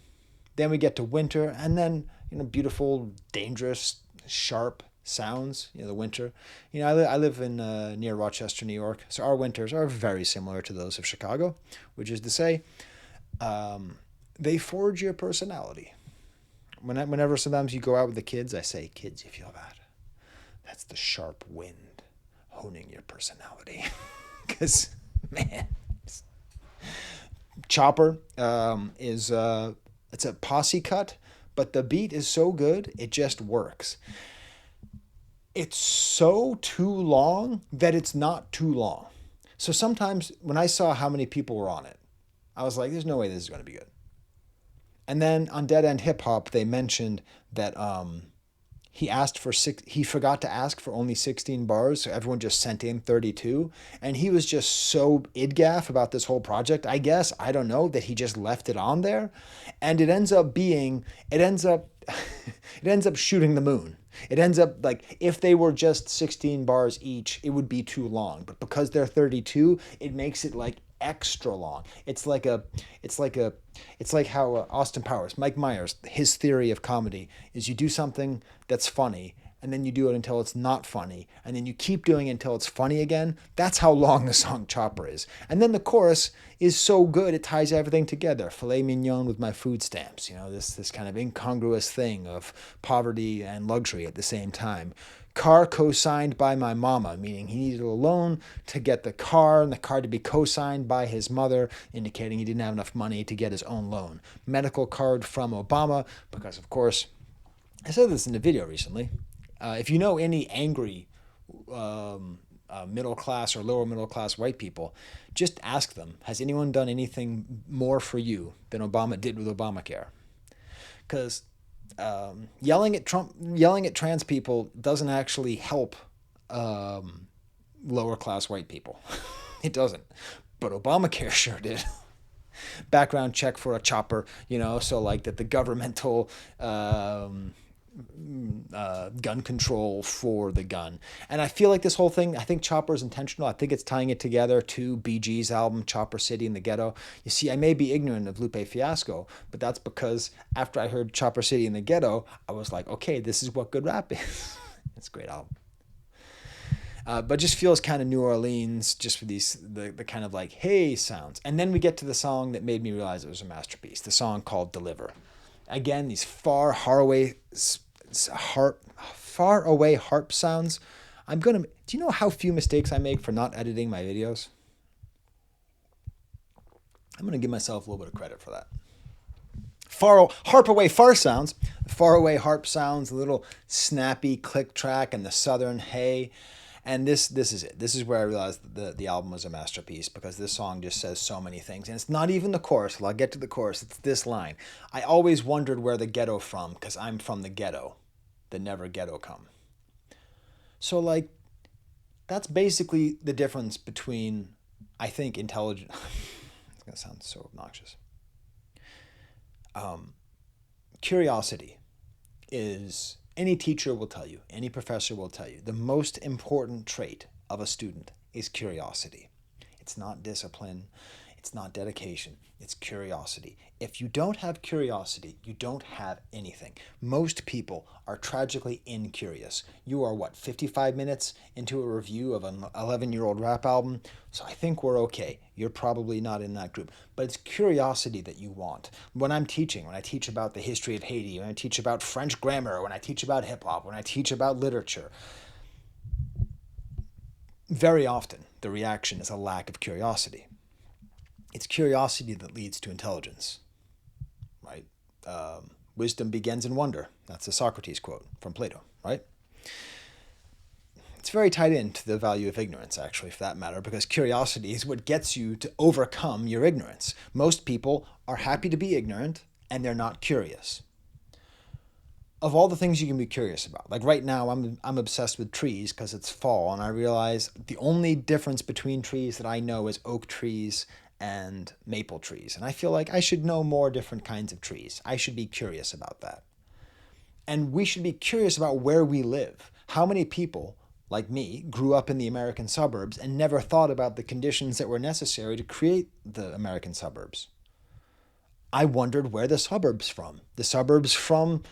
Then we get to winter, and then, beautiful, dangerous, sharp sounds, the winter. I live in near Rochester, New York. So our winters are very similar to those of Chicago, which is to say, they forge your personality. Whenever sometimes you go out with the kids, I say, kids, you feel that? That's the sharp wind honing your personality. Because, man, Chopper it's a posse cut, but the beat is so good, it just works. It's so too long that it's not too long. So sometimes when I saw how many people were on it, I was like, there's no way this is going to be good. And then on Dead End Hip Hop, they mentioned that he forgot to ask for only 16 bars, so everyone just sent in 32. And he was just so idgaff about this whole project, I guess, I don't know, that he just left it on there. And it ends up shooting the moon. It ends up like if they were just 16 bars each, it would be too long. But because they're 32, it makes it like extra long. It's like how Austin Powers, Mike Myers, his theory of comedy is you do something that's funny and then you do it until it's not funny and then you keep doing it until it's funny again. That's how long the song Chopper is. And then the chorus is so good it ties everything together. Filet mignon with my food stamps, this kind of incongruous thing of poverty and luxury at the same time. Car co-signed by my mama, meaning he needed a loan to get the car and the car to be co-signed by his mother, indicating he didn't have enough money to get his own loan. Medical card from Obama, because of course, I said this in a video recently, if you know any angry middle class or lower middle class white people, just ask them, has anyone done anything more for you than Obama did with Obamacare? Because yelling at trans people doesn't actually help lower class white people. It doesn't. But Obamacare sure did. Background check for a chopper, so like that the governmental gun control for the gun. And I feel like this whole thing, I think Chopper is intentional. I think it's tying it together to BG's album, Chopper City in the Ghetto. You see, I may be ignorant of Lupe Fiasco, but that's because after I heard Chopper City in the Ghetto, I was like, okay, this is what good rap is. It's a great album. But just feels kind of New Orleans, just for the kind of like, hey sounds. And then we get to the song that made me realize it was a masterpiece, the song called Deliver. Again, these far away harp sounds. Do you know how few mistakes I make for not editing my videos? I'm going to give myself a little bit of credit for that. Far away harp sounds, a little snappy click track and the southern hey. And this is it. This is where I realized that the album was a masterpiece, because this song just says so many things. And it's not even the chorus. Well, I'll get to the chorus. It's this line. I always wondered where the ghetto from, because I'm from the ghetto. The never ghetto come. So, like, that's basically the difference between, I think, intelligent... It's going to sound so obnoxious. Curiosity is... Any teacher will tell you, any professor will tell you, the most important trait of a student is curiosity. It's not discipline. It's not dedication. It's curiosity. If you don't have curiosity, you don't have anything. Most people are tragically incurious. You are, what, 55 minutes into a review of an 11-year-old rap album? So I think we're okay. You're probably not in that group. But it's curiosity that you want. When I'm teaching, when I teach about the history of Haiti, when I teach about French grammar, when I teach about hip-hop, when I teach about literature, very often the reaction is a lack of curiosity. It's curiosity that leads to intelligence, right? Wisdom begins in wonder. That's a Socrates quote from Plato, right? It's very tied into the value of ignorance, actually, for that matter, because curiosity is what gets you to overcome your ignorance. Most people are happy to be ignorant, and they're not curious. Of all the things you can be curious about, like right now, I'm obsessed with trees because it's fall, and I realize the only difference between trees that I know is oak trees and maple trees. And I feel like I should know more different kinds of trees. I should be curious about that. And we should be curious about where we live. How many people, like me, grew up in the American suburbs and never thought about the conditions that were necessary to create the American suburbs? I wondered where the suburbs from. The suburbs from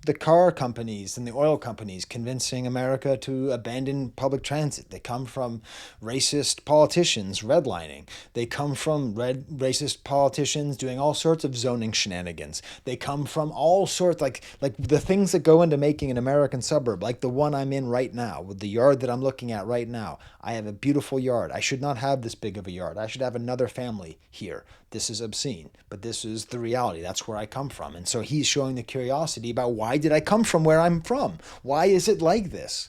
the car companies and the oil companies convincing America to abandon public transit. They come from racist politicians redlining. They come from racist politicians doing all sorts of zoning shenanigans. They come from all sorts, like the things that go into making an American suburb, like the one I'm in right now, with the yard that I'm looking at right now. I have a beautiful yard. I should not have this big of a yard. I should have another family here. This is obscene, but this is the reality. That's where I come from. And so he's showing the curiosity about why did I come from where I'm from? Why is it like this?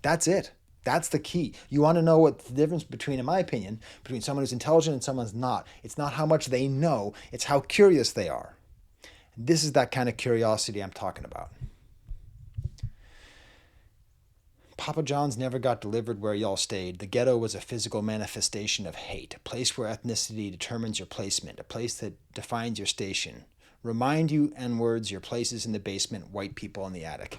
That's it. That's the key. You want to know what the difference between, in my opinion, between someone who's intelligent and someone's not. It's not how much they know, it's how curious they are. This is that kind of curiosity I'm talking about. Papa John's never got delivered where y'all stayed. The ghetto was a physical manifestation of hate, a place where ethnicity determines your placement, a place that defines your station. Remind you N-words, your places in the basement, white people in the attic.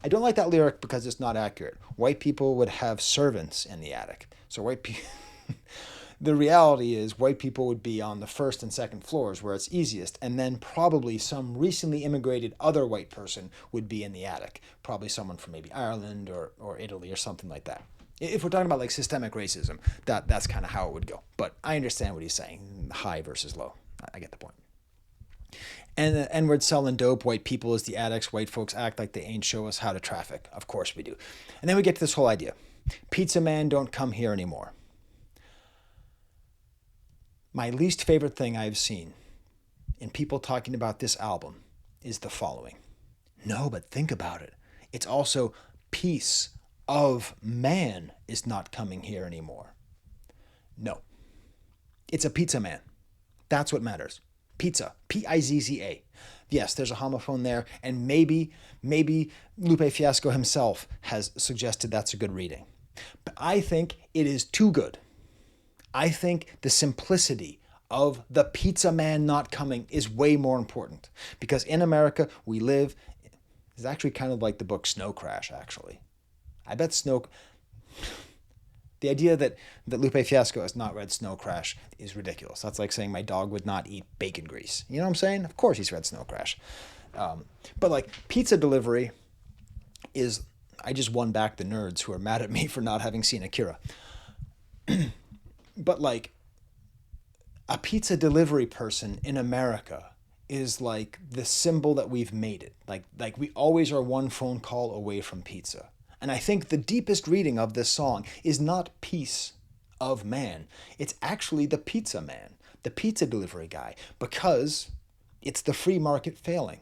I don't like that lyric because it's not accurate. White people would have servants in the attic. So white people... The reality is white people would be on the first and second floors where it's easiest, and then probably some recently immigrated other white person would be in the attic. Probably someone from maybe Ireland or Italy or something like that. If we're talking about like systemic racism, that's kind of how it would go. But I understand what he's saying, high versus low. I get the point. And the N-word selling dope, white people is the addicts, white folks act like they ain't show us how to traffic. Of course we do. And then we get to this whole idea. Pizza man don't come here anymore. My least favorite thing I've seen in people talking about this album is the following. No, but think about it. It's also piece of man is not coming here anymore. No. It's a pizza man. That's what matters. Pizza. P-I-Z-Z-A. Yes, there's a homophone there, and maybe Lupe Fiasco himself has suggested that's a good reading. But I think it is too good. I think the simplicity of the pizza man not coming is way more important. Because in America, we live... It's actually kind of like the book Snow Crash, actually. I bet The idea that Lupe Fiasco has not read Snow Crash is ridiculous. That's like saying my dog would not eat bacon grease. You know what I'm saying? Of course he's read Snow Crash. But like pizza delivery is... I just won back the nerds who are mad at me for not having seen Akira. But like a pizza delivery person in America is like the symbol that we've made it. Like we always are one phone call away from pizza. And I think the deepest reading of this song is not piece of man. It's actually the pizza man, the pizza delivery guy, because it's the free market failing.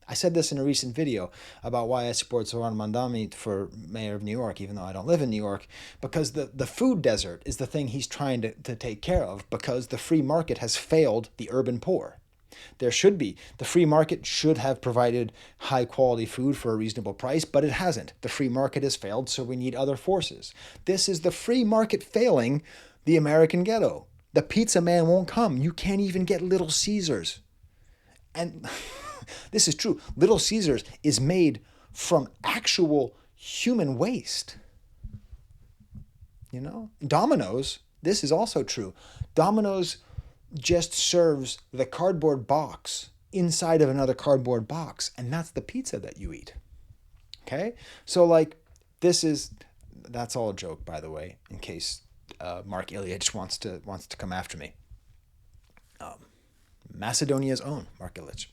I said this in a recent video about why I support Zoran Mandami for mayor of New York, even though I don't live in New York, because the food desert is the thing he's trying to take care of, because the free market has failed the urban poor. The free market should have provided high quality food for a reasonable price, but it hasn't. The free market has failed, so we need other forces. This is the free market failing the American ghetto. The pizza man won't come. You can't even get Little Caesars. And... This is true. Little Caesars is made from actual human waste. You know? Domino's this is also true. Domino's just serves the cardboard box inside of another cardboard box, and that's the pizza that you eat. Okay? So, like, that's all a joke, by the way, in case Mark Ilyich wants to come after me. Macedonia's own Mark Ilyich.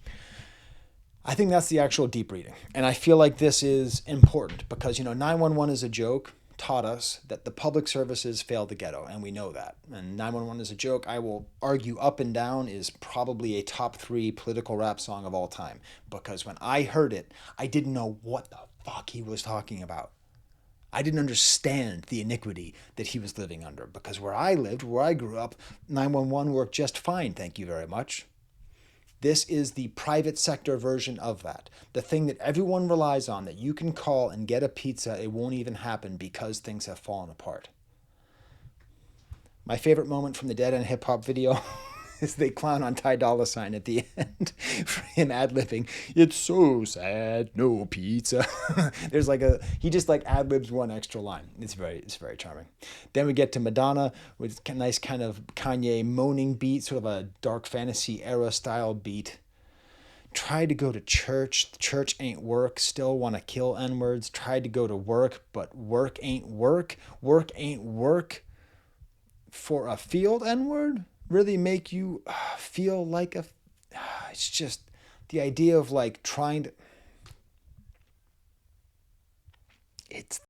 I think that's the actual deep reading. And I feel like this is important because, 911 is a joke taught us that the public services fail the ghetto, and we know that. And 911 is a joke, I will argue up and down, is probably a top 3 political rap song of all time. Because when I heard it, I didn't know what the fuck he was talking about. I didn't understand the iniquity that he was living under. Because where I lived, where I grew up, 911 worked just fine, thank you very much. This is the private sector version of that. The thing that everyone relies on, that you can call and get a pizza, it won't even happen because things have fallen apart. My favorite moment from the Dead End Hip Hop video is they clown on Ty Dolla $ign at the end for him ad-libbing, "It's so sad, no pizza." There's he just ad-libs one extra line. It's very charming. Then we get to Madonna with a nice kind of Kanye moaning beat, sort of a dark fantasy era style beat. Tried to go to church, church ain't work, still want to kill N-words. Tried to go to work, but work ain't work. Work ain't work for a field N-word? Really make you feel like it's just the idea of trying to, it's